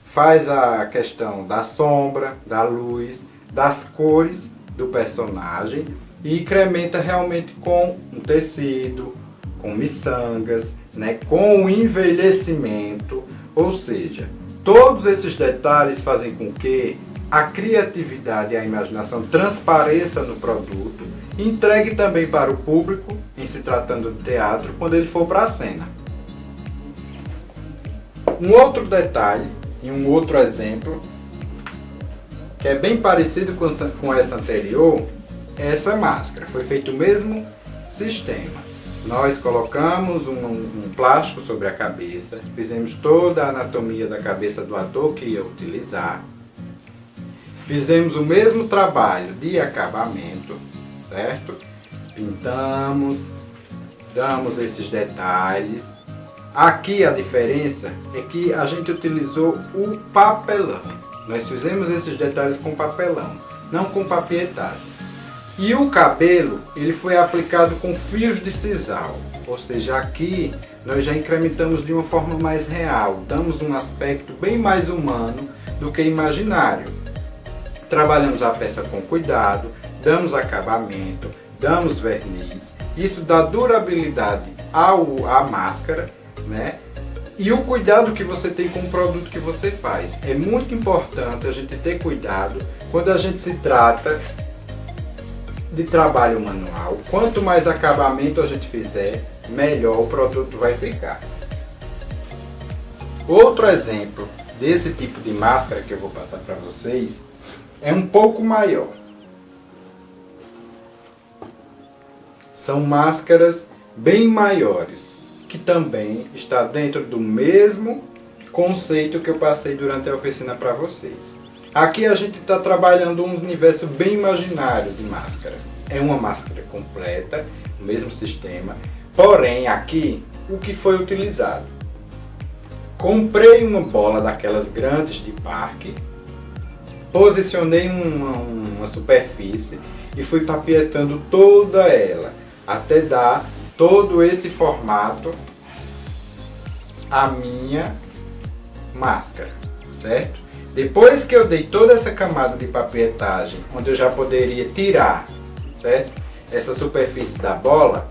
faz a questão da sombra, da luz, das cores do personagem e incrementa realmente com um tecido, com miçangas, né, com o envelhecimento, ou seja, todos esses detalhes fazem com que a criatividade e a imaginação transpareça no produto e entregue também para o público, em se tratando de teatro, quando ele for para a cena. Um outro detalhe e um outro exemplo, que é bem parecido com essa anterior, é essa máscara. Foi feito o mesmo sistema. Nós colocamos um plástico sobre a cabeça, fizemos toda a anatomia da cabeça do ator que ia utilizar, fizemos o mesmo trabalho de acabamento, certo? Pintamos, damos esses detalhes. Aqui a diferença é que a gente utilizou o papelão. Nós fizemos esses detalhes com papelão, não com papietagem. E o cabelo, ele foi aplicado com fios de sisal, ou seja, aqui nós já incrementamos de uma forma mais real, damos um aspecto bem mais humano do que imaginário. Trabalhamos a peça com cuidado, damos acabamento, damos verniz, isso dá durabilidade à máscara, né? E o cuidado que você tem com o produto que você faz. É muito importante a gente ter cuidado quando a gente se trata de trabalho manual. Quanto mais acabamento a gente fizer, melhor o produto vai ficar. Outro exemplo desse tipo de máscara que eu vou passar para vocês é um pouco maior. São máscaras bem maiores, que também está dentro do mesmo conceito que eu passei durante a oficina para vocês. Aqui a gente está trabalhando um universo bem imaginário de máscara. É uma máscara completa, o mesmo sistema, porém aqui o que foi utilizado? Comprei uma bola daquelas grandes de parque, posicionei uma superfície e fui papietando toda ela, até dar todo esse formato à minha máscara, certo? Depois que eu dei toda essa camada de papietagem, onde eu já poderia tirar, certo, essa superfície da bola,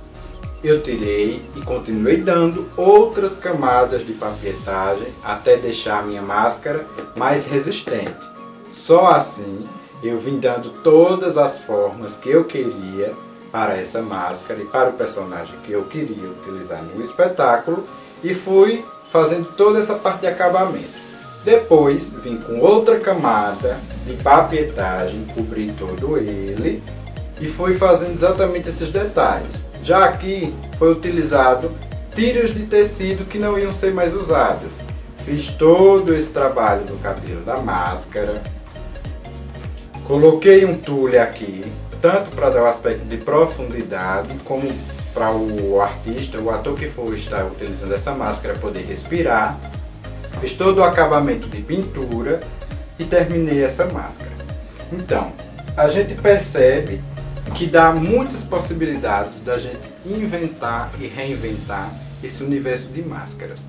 eu tirei e continuei dando outras camadas de papietagem até deixar a minha máscara mais resistente. Só assim eu vim dando todas as formas que eu queria para essa máscara e para o personagem que eu queria utilizar no espetáculo e fui fazendo toda essa parte de acabamento. Depois vim com outra camada de papietagem, cobri todo ele e fui fazendo exatamente esses detalhes. Já aqui foi utilizado tiras de tecido que não iam ser mais usadas. Fiz todo esse trabalho no cabelo da máscara. Coloquei um tule aqui, tanto para dar o aspecto de profundidade, como para o artista, o ator que for estar utilizando essa máscara poder respirar. Fiz todo o acabamento de pintura e terminei essa máscara. Então, a gente percebe que dá muitas possibilidades da gente inventar e reinventar esse universo de máscaras.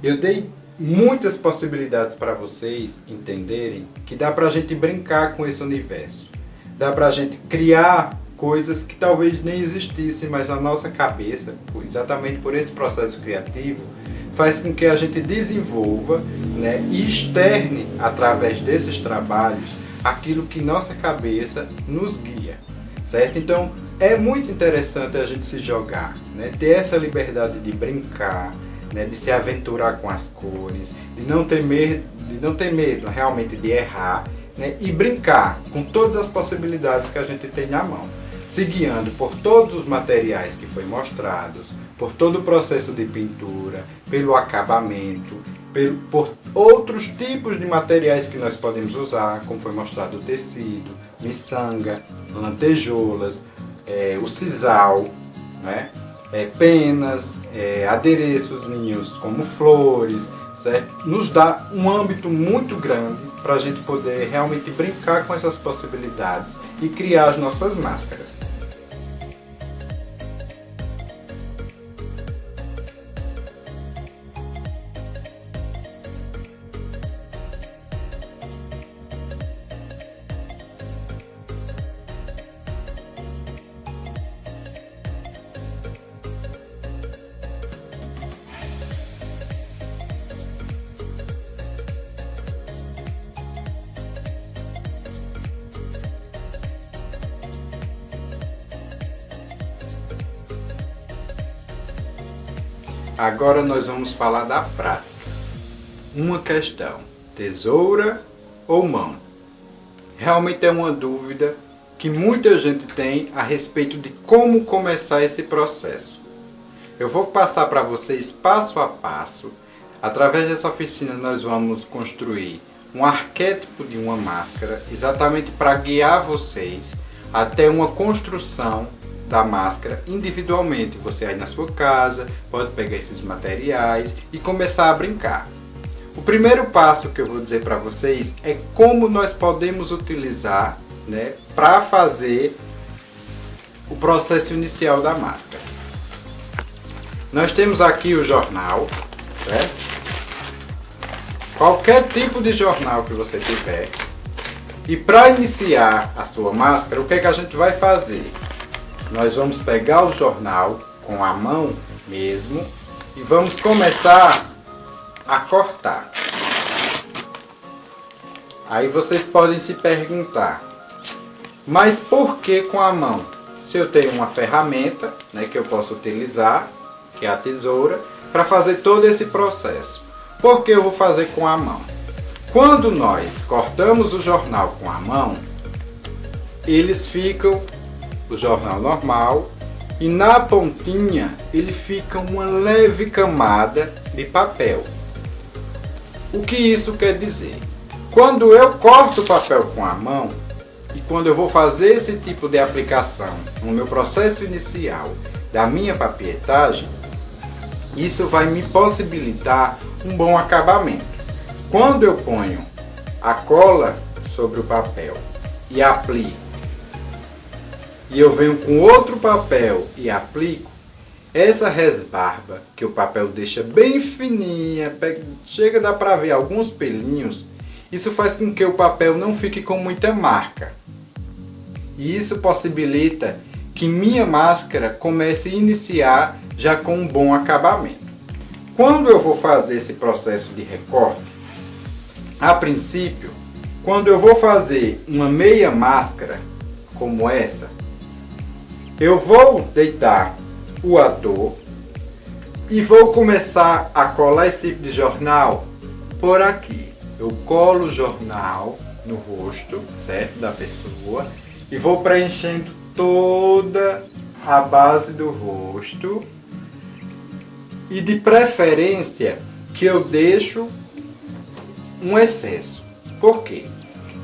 Eu dei muitas possibilidades para vocês entenderem que dá para a gente brincar com esse universo. Dá para a gente criar coisas que talvez nem existissem, mas na nossa cabeça, exatamente por esse processo criativo, faz com que a gente desenvolva, né, e externe através desses trabalhos aquilo que nossa cabeça nos guia, certo? Então é muito interessante a gente se jogar, né, ter essa liberdade de brincar, né, de se aventurar com as cores, de não ter medo realmente de errar, né, e brincar com todas as possibilidades que a gente tem na mão, se guiando por todos os materiais que foi mostrados, por todo o processo de pintura, pelo acabamento, por outros tipos de materiais que nós podemos usar, como foi mostrado o tecido, miçanga, lantejoulas, o sisal, né? Penas, adereços ninhos como flores, certo? Nos dá um âmbito muito grande para a gente poder realmente brincar com essas possibilidades e criar as nossas máscaras. Agora nós vamos falar da prática. Uma questão: tesoura ou mão? Realmente é uma dúvida que muita gente tem a respeito de como começar esse processo. Eu vou passar para vocês passo a passo. Através dessa oficina nós vamos construir um arquétipo de uma máscara, exatamente para guiar vocês até uma construção da máscara individualmente. Você aí na sua casa pode pegar esses materiais e começar a brincar. O primeiro passo que eu vou dizer para vocês é como nós podemos utilizar, né, para fazer o processo inicial da máscara. Nós temos aqui o jornal, certo? Qualquer tipo de jornal que você tiver. E para iniciar a sua máscara, o que é que a gente vai fazer? Nós vamos pegar o jornal com a mão mesmo e vamos começar a cortar. Aí vocês podem se perguntar, mas por que com a mão? Se eu tenho uma ferramenta, né, que eu posso utilizar, que é a tesoura, para fazer todo esse processo. Por que eu vou fazer com a mão? Quando nós cortamos o jornal com a mão, eles ficam o jornal normal e na pontinha ele fica uma leve camada de papel. O que isso quer dizer? Quando eu corto o papel com a mão e quando eu vou fazer esse tipo de aplicação no meu processo inicial da minha papietagem, isso vai me possibilitar um bom acabamento. Quando eu ponho a cola sobre o papel e aplico, e eu venho com outro papel e aplico, essa resbarba que o papel deixa bem fininha, chega a dar para ver alguns pelinhos, isso faz com que o papel não fique com muita marca. E isso possibilita que minha máscara comece a iniciar já com um bom acabamento. Quando eu vou fazer esse processo de recorte, a princípio, quando eu vou fazer uma meia máscara como essa, eu vou deitar o ator e vou começar a colar esse tipo de jornal por aqui. eu colo o jornal no rosto, certo, da pessoa e vou preenchendo toda a base do rosto e de preferência que eu deixo um excesso. Por quê?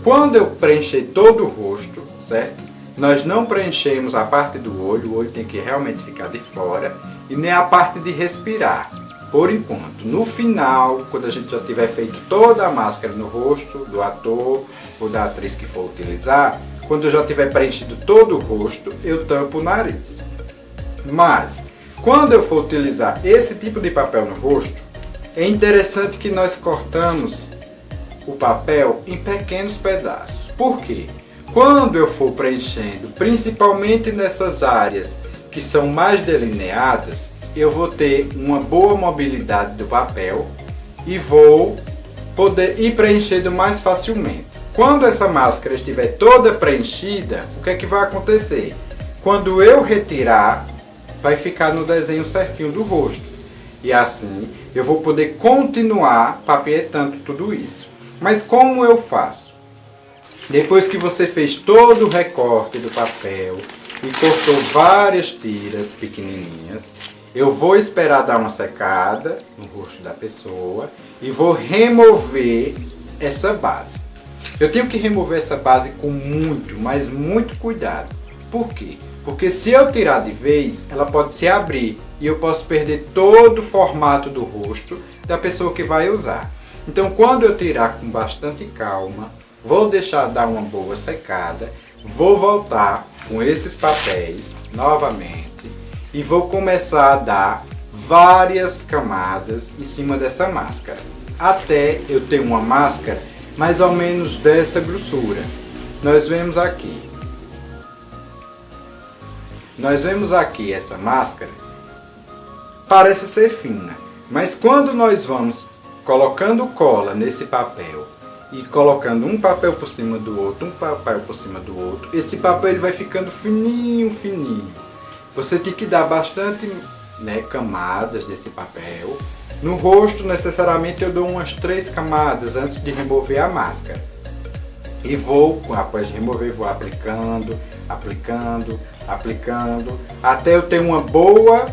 Quando eu preencher todo o rosto, certo? Nós não preenchemos a parte do olho, o olho tem que realmente ficar de fora, e nem a parte de respirar, por enquanto. No final, quando a gente já tiver feito toda a máscara no rosto do ator ou da atriz que for utilizar, quando eu já tiver preenchido todo o rosto, eu tampo o nariz. Mas, quando eu for utilizar esse tipo de papel no rosto, é interessante que nós cortamos o papel em pequenos pedaços. Por quê? Quando eu for preenchendo, principalmente nessas áreas que são mais delineadas, eu vou ter uma boa mobilidade do papel e vou poder ir preenchendo mais facilmente. Quando essa máscara estiver toda preenchida, o que é que vai acontecer? Quando eu retirar, vai ficar no desenho certinho do rosto. E assim eu vou poder continuar papietando tudo isso. Mas como eu faço? Depois que você fez todo o recorte do papel e cortou várias tiras pequenininhas, eu vou esperar dar uma secada no rosto da pessoa e vou remover essa base. Eu tenho que remover essa base com muito, mas muito cuidado. Por quê? Porque se eu tirar de vez, ela pode se abrir e eu posso perder todo o formato do rosto da pessoa que vai usar. Então, quando eu tirar com bastante calma, vou deixar dar uma boa secada, vou voltar com esses papéis novamente e vou começar a dar várias camadas em cima dessa máscara, até eu ter uma máscara mais ou menos dessa grossura. Nós vemos aqui essa máscara, parece ser fina, mas quando nós vamos colocando cola nesse papel e colocando um papel por cima do outro, esse papel ele vai ficando fininho, fininho. Você tem que dar bastante, camadas desse papel. No rosto, necessariamente, eu dou umas 3 camadas antes de remover a máscara. E vou, após remover, vou aplicando, até eu ter uma boa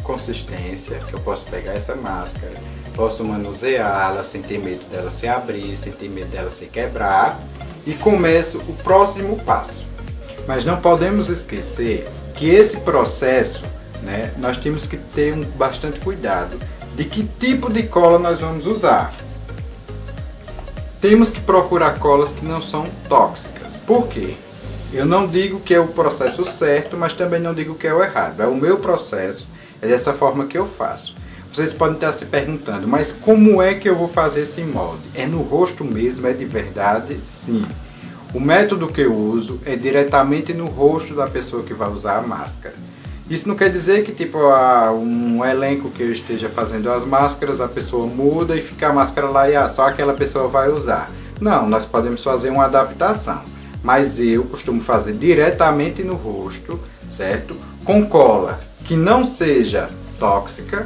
consistência, que eu posso pegar essa máscara, posso manuseá-la sem ter medo dela se abrir, sem ter medo dela se quebrar, e começo o próximo passo. Mas não podemos esquecer que esse processo, nós temos que ter bastante cuidado de que tipo de cola nós vamos usar. Temos que procurar colas que não são tóxicas. Por quê? Eu não digo que é o processo certo, mas também não digo que é o errado. É o meu processo, é dessa forma que eu faço. Vocês podem estar se perguntando, mas como é que eu vou fazer esse molde? É no rosto mesmo? É de verdade? Sim. O método que eu uso é diretamente no rosto da pessoa que vai usar a máscara. Isso não quer dizer que um elenco que eu esteja fazendo as máscaras, a pessoa muda e fica a máscara lá e só aquela pessoa vai usar. Não, nós podemos fazer uma adaptação. Mas eu costumo fazer diretamente no rosto, certo? Com cola que não seja tóxica.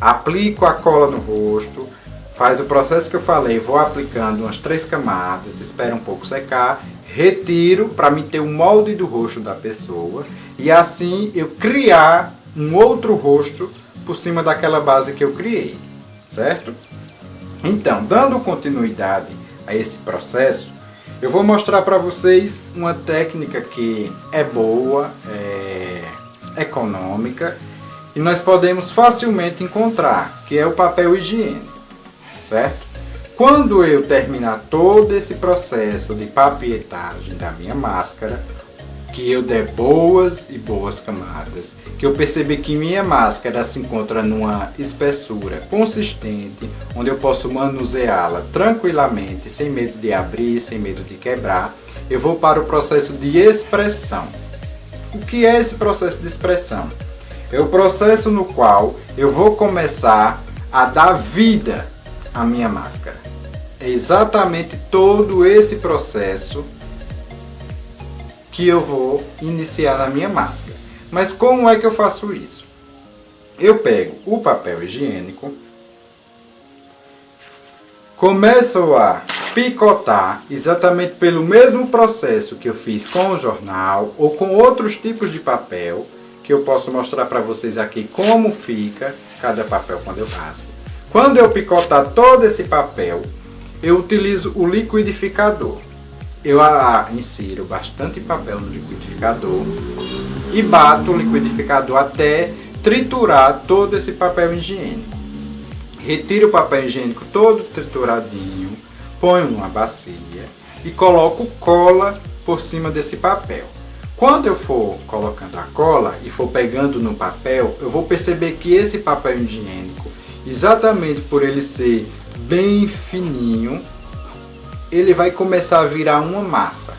Aplico a cola no rosto, faz o processo que eu falei, vou aplicando umas 3 camadas, espero um pouco secar, retiro para me ter o molde do rosto da pessoa e assim eu criar um outro rosto por cima daquela base que eu criei, certo? Então, dando continuidade a esse processo, eu vou mostrar para vocês uma técnica que é boa, é econômica, e nós podemos facilmente encontrar, que é o papel higiênico, certo? Quando eu terminar todo esse processo de papietagem da minha máscara, que eu der boas e boas camadas, que eu perceber que minha máscara se encontra numa espessura consistente, onde eu posso manuseá-la tranquilamente, sem medo de abrir, sem medo de quebrar, eu vou para o processo de expressão. O que é esse processo de expressão? É o processo no qual eu vou começar a dar vida à minha máscara. É exatamente todo esse processo que eu vou iniciar na minha máscara. Mas como é que eu faço isso? Eu pego o papel higiênico, começo a picotar exatamente pelo mesmo processo que eu fiz com o jornal ou com outros tipos de papel, que eu posso mostrar para vocês aqui como fica cada papel quando eu rasgo. Quando eu picotar todo esse papel, eu utilizo o liquidificador. Eu insiro bastante papel no liquidificador e bato o liquidificador até triturar todo esse papel higiênico. Retiro o papel higiênico todo trituradinho, ponho numa bacia e coloco cola por cima desse papel. Quando eu for colocando a cola e for pegando no papel, eu vou perceber que esse papel higiênico, exatamente por ele ser bem fininho, ele vai começar a virar uma massa.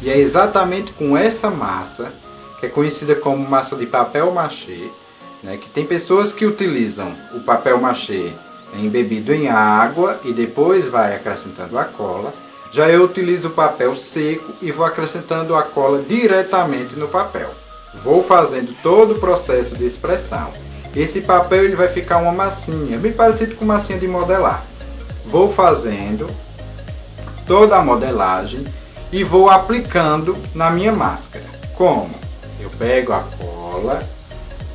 E é exatamente com essa massa, que é conhecida como massa de papel machê, né, que tem pessoas que utilizam o papel machê embebido em água e depois vai acrescentando a cola. Já eu utilizo o papel seco e vou acrescentando a cola diretamente no papel. Vou fazendo todo o processo de expressão. Esse papel ele vai ficar uma massinha, bem parecido com massinha de modelar. Vou fazendo toda a modelagem e vou aplicando na minha máscara. Como? Eu pego a cola,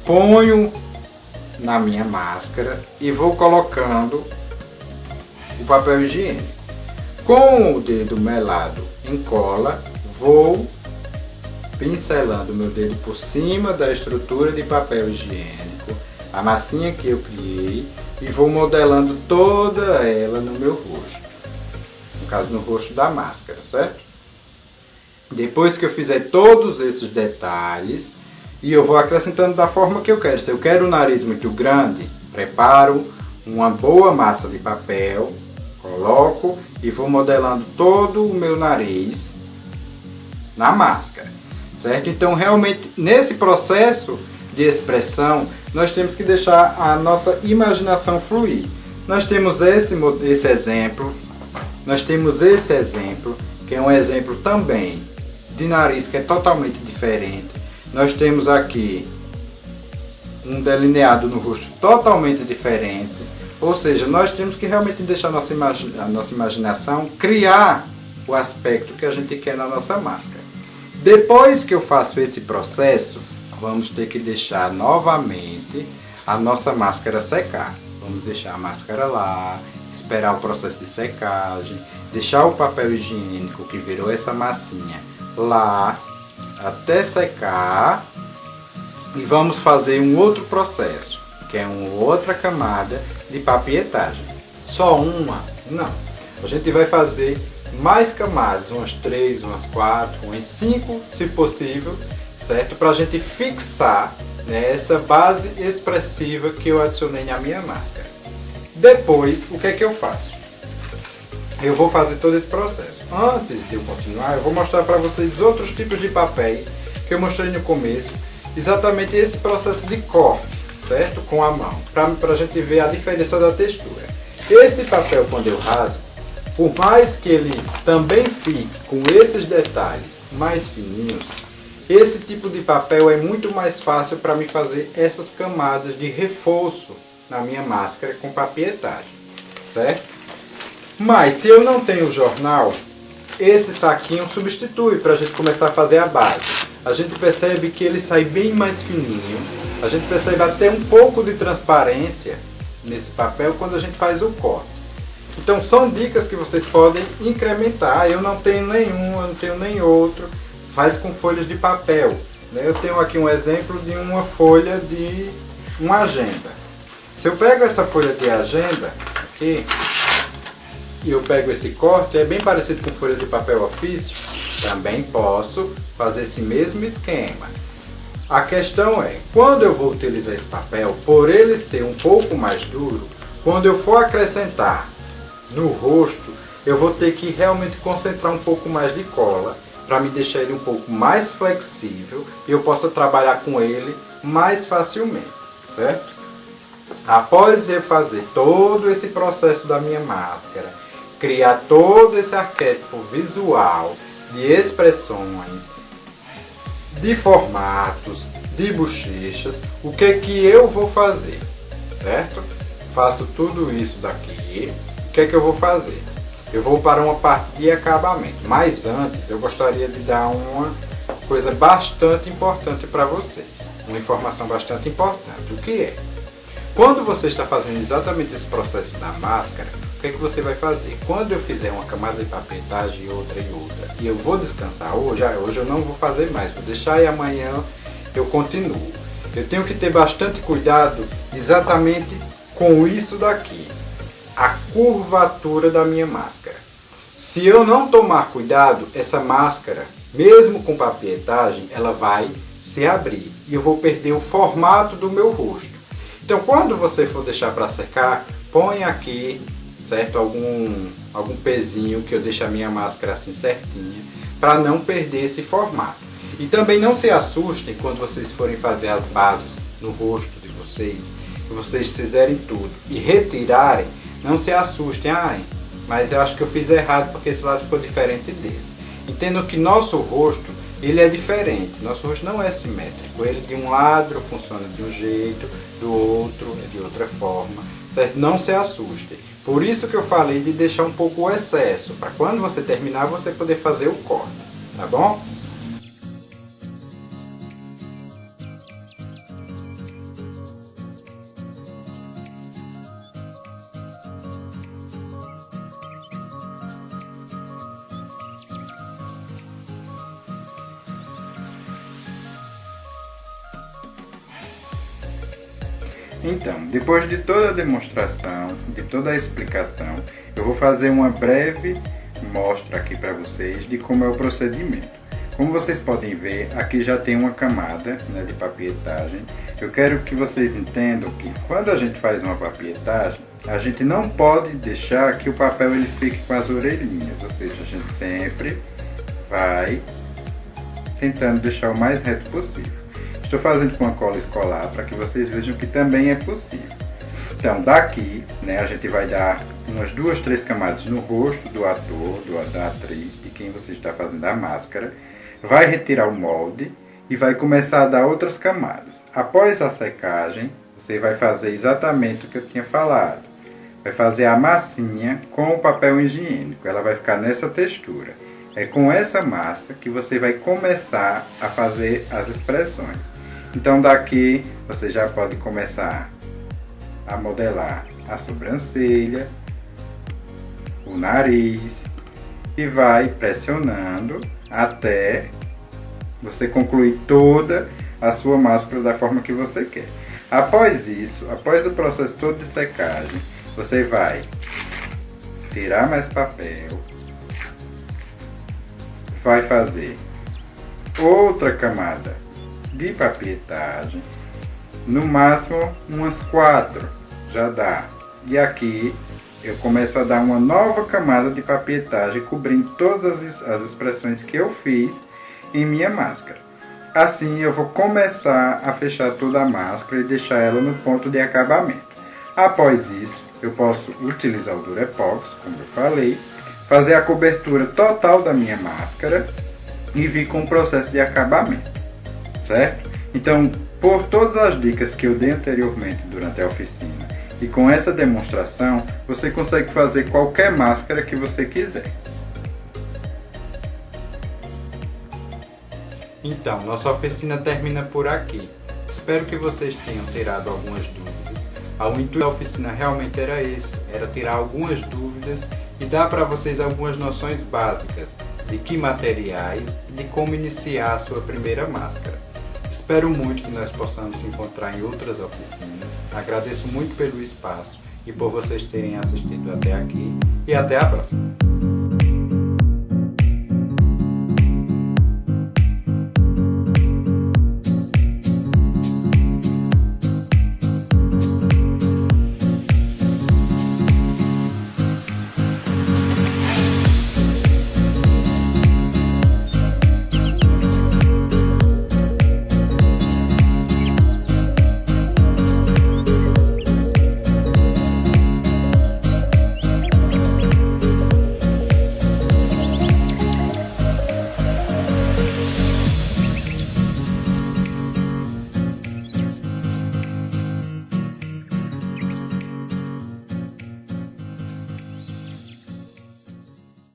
ponho na minha máscara e vou colocando o papel higiênico. Com o dedo melado em cola, vou pincelando meu dedo por cima da estrutura de papel higiênico, a massinha que eu criei, e vou modelando toda ela no meu rosto. No caso, no rosto da máscara, certo? Depois que eu fizer todos esses detalhes, e eu vou acrescentando da forma que eu quero. Se eu quero o nariz muito grande, preparo uma boa massa de papel, coloco e vou modelando todo o meu nariz na máscara, certo? Então, realmente, nesse processo de expressão, nós temos que deixar a nossa imaginação fluir. Nós temos esse exemplo, nós temos esse exemplo, que é um exemplo também de nariz que é totalmente diferente. Nós temos aqui um delineado no rosto totalmente diferente. Ou seja, nós temos que realmente deixar a nossa imaginação criar o aspecto que a gente quer na nossa máscara. Depois que eu faço esse processo, vamos ter que deixar novamente a nossa máscara secar. Vamos deixar a máscara lá, esperar o processo de secagem, deixar o papel higiênico que virou essa massinha lá até secar e vamos fazer um outro processo, que é uma outra camada de papietagem. Só uma? Não. A gente vai fazer mais camadas, umas 3, umas 4, umas 5, se possível, certo? Para a gente fixar, né, essa base expressiva que eu adicionei na minha máscara. Depois, o que é que eu faço? Eu vou fazer todo esse processo. Antes de eu continuar, eu vou mostrar para vocês outros tipos de papéis que eu mostrei no começo. Exatamente esse processo de corte, certo? Com a mão, para a gente ver a diferença da textura. Esse papel, quando eu rasgo, por mais que ele também fique com esses detalhes mais fininhos, esse tipo de papel é muito mais fácil para me fazer essas camadas de reforço na minha máscara com papietagem, certo? Mas se eu não tenho jornal, esse saquinho substitui para a gente começar a fazer a base. A gente percebe que ele sai bem mais fininho, a gente percebe até um pouco de transparência nesse papel quando a gente faz o corte. Então são dicas que vocês podem incrementar. Eu não tenho nenhum, eu não tenho nem outro. Faz com folhas de papel, né? Eu tenho aqui um exemplo de uma folha de uma agenda. Se eu pego essa folha de agenda aqui e eu pego esse corte, é bem parecido com folha de papel ofício, também posso fazer esse mesmo esquema. A questão é, quando eu vou utilizar esse papel, por ele ser um pouco mais duro, quando eu for acrescentar no rosto, eu vou ter que realmente concentrar um pouco mais de cola para me deixar ele um pouco mais flexível e eu possa trabalhar com ele mais facilmente, certo? Após eu fazer todo esse processo da minha máscara, criar todo esse arquétipo visual de expressões, de formatos, de bochechas, o que é que eu vou fazer, certo? Faço tudo isso daqui, o que é que eu vou fazer? Eu vou para uma parte de acabamento, mas antes eu gostaria de dar uma coisa bastante importante para vocês, uma informação bastante importante. O que é? Quando você está fazendo exatamente esse processo da máscara, o que é que você vai fazer? Quando eu fizer uma camada de papelagem e outra, e eu vou descansar hoje eu não vou fazer mais, vou deixar e amanhã eu continuo. Eu tenho que ter bastante cuidado exatamente com isso daqui, a curvatura da minha máscara. Se eu não tomar cuidado, essa máscara, mesmo com papelagem, ela vai se abrir e eu vou perder o formato do meu rosto. Então, quando você for deixar para secar, põe aqui, certo, algum pezinho que eu deixo a minha máscara assim certinha, para não perder esse formato. E também não se assustem quando vocês forem fazer as bases no rosto de vocês, que vocês fizerem tudo e retirarem, não se assustem, mas eu acho que eu fiz errado porque esse lado ficou diferente desse. Entendam que nosso rosto, ele é diferente, nosso rosto não é simétrico, ele de um lado funciona de um jeito, do outro é de outra forma, certo? Não se assustem. Por isso que eu falei de deixar um pouco o excesso, para quando você terminar você poder fazer o corte, tá bom? Então, depois de toda a demonstração, de toda a explicação, eu vou fazer uma breve mostra aqui para vocês de como é o procedimento. Como vocês podem ver, aqui já tem uma camada, né, de papelagem. Eu quero que vocês entendam que quando a gente faz uma papelagem, a gente não pode deixar que o papel ele fique com as orelhinhas, ou seja, a gente sempre vai tentando deixar o mais reto possível. Estou fazendo com a cola escolar para que vocês vejam que também é possível. Então daqui, né, a gente vai dar umas 2, 3 camadas no rosto do ator, da atriz, de quem você está fazendo a máscara. Vai retirar o molde e vai começar a dar outras camadas. Após a secagem, você vai fazer exatamente o que eu tinha falado. Vai fazer a massinha com o papel higiênico, ela vai ficar nessa textura. É com essa massa que você vai começar a fazer as expressões. Então daqui você já pode começar a modelar a sobrancelha, o nariz e vai pressionando até você concluir toda a sua máscara da forma que você quer. Após isso, após o processo todo de secagem, você vai tirar mais papel, vai fazer outra camada de papelagem, no máximo umas 4 já dá. E aqui eu começo a dar uma nova camada de papelagem cobrindo todas as expressões que eu fiz em minha máscara. Assim eu vou começar a fechar toda a máscara e deixar ela no ponto de acabamento. Após isso eu posso utilizar o Durepox, como eu falei, fazer a cobertura total da minha máscara e vir com o processo de acabamento, certo? Então, por todas as dicas que eu dei anteriormente durante a oficina e com essa demonstração, você consegue fazer qualquer máscara que você quiser. Então, nossa oficina termina por aqui. Espero que vocês tenham tirado algumas dúvidas. O intuito da oficina realmente era esse, era tirar algumas dúvidas e dar para vocês algumas noções básicas de que materiais e de como iniciar a sua primeira máscara. Espero muito que nós possamos se encontrar em outras oficinas. Agradeço muito pelo espaço e por vocês terem assistido até aqui e até a próxima.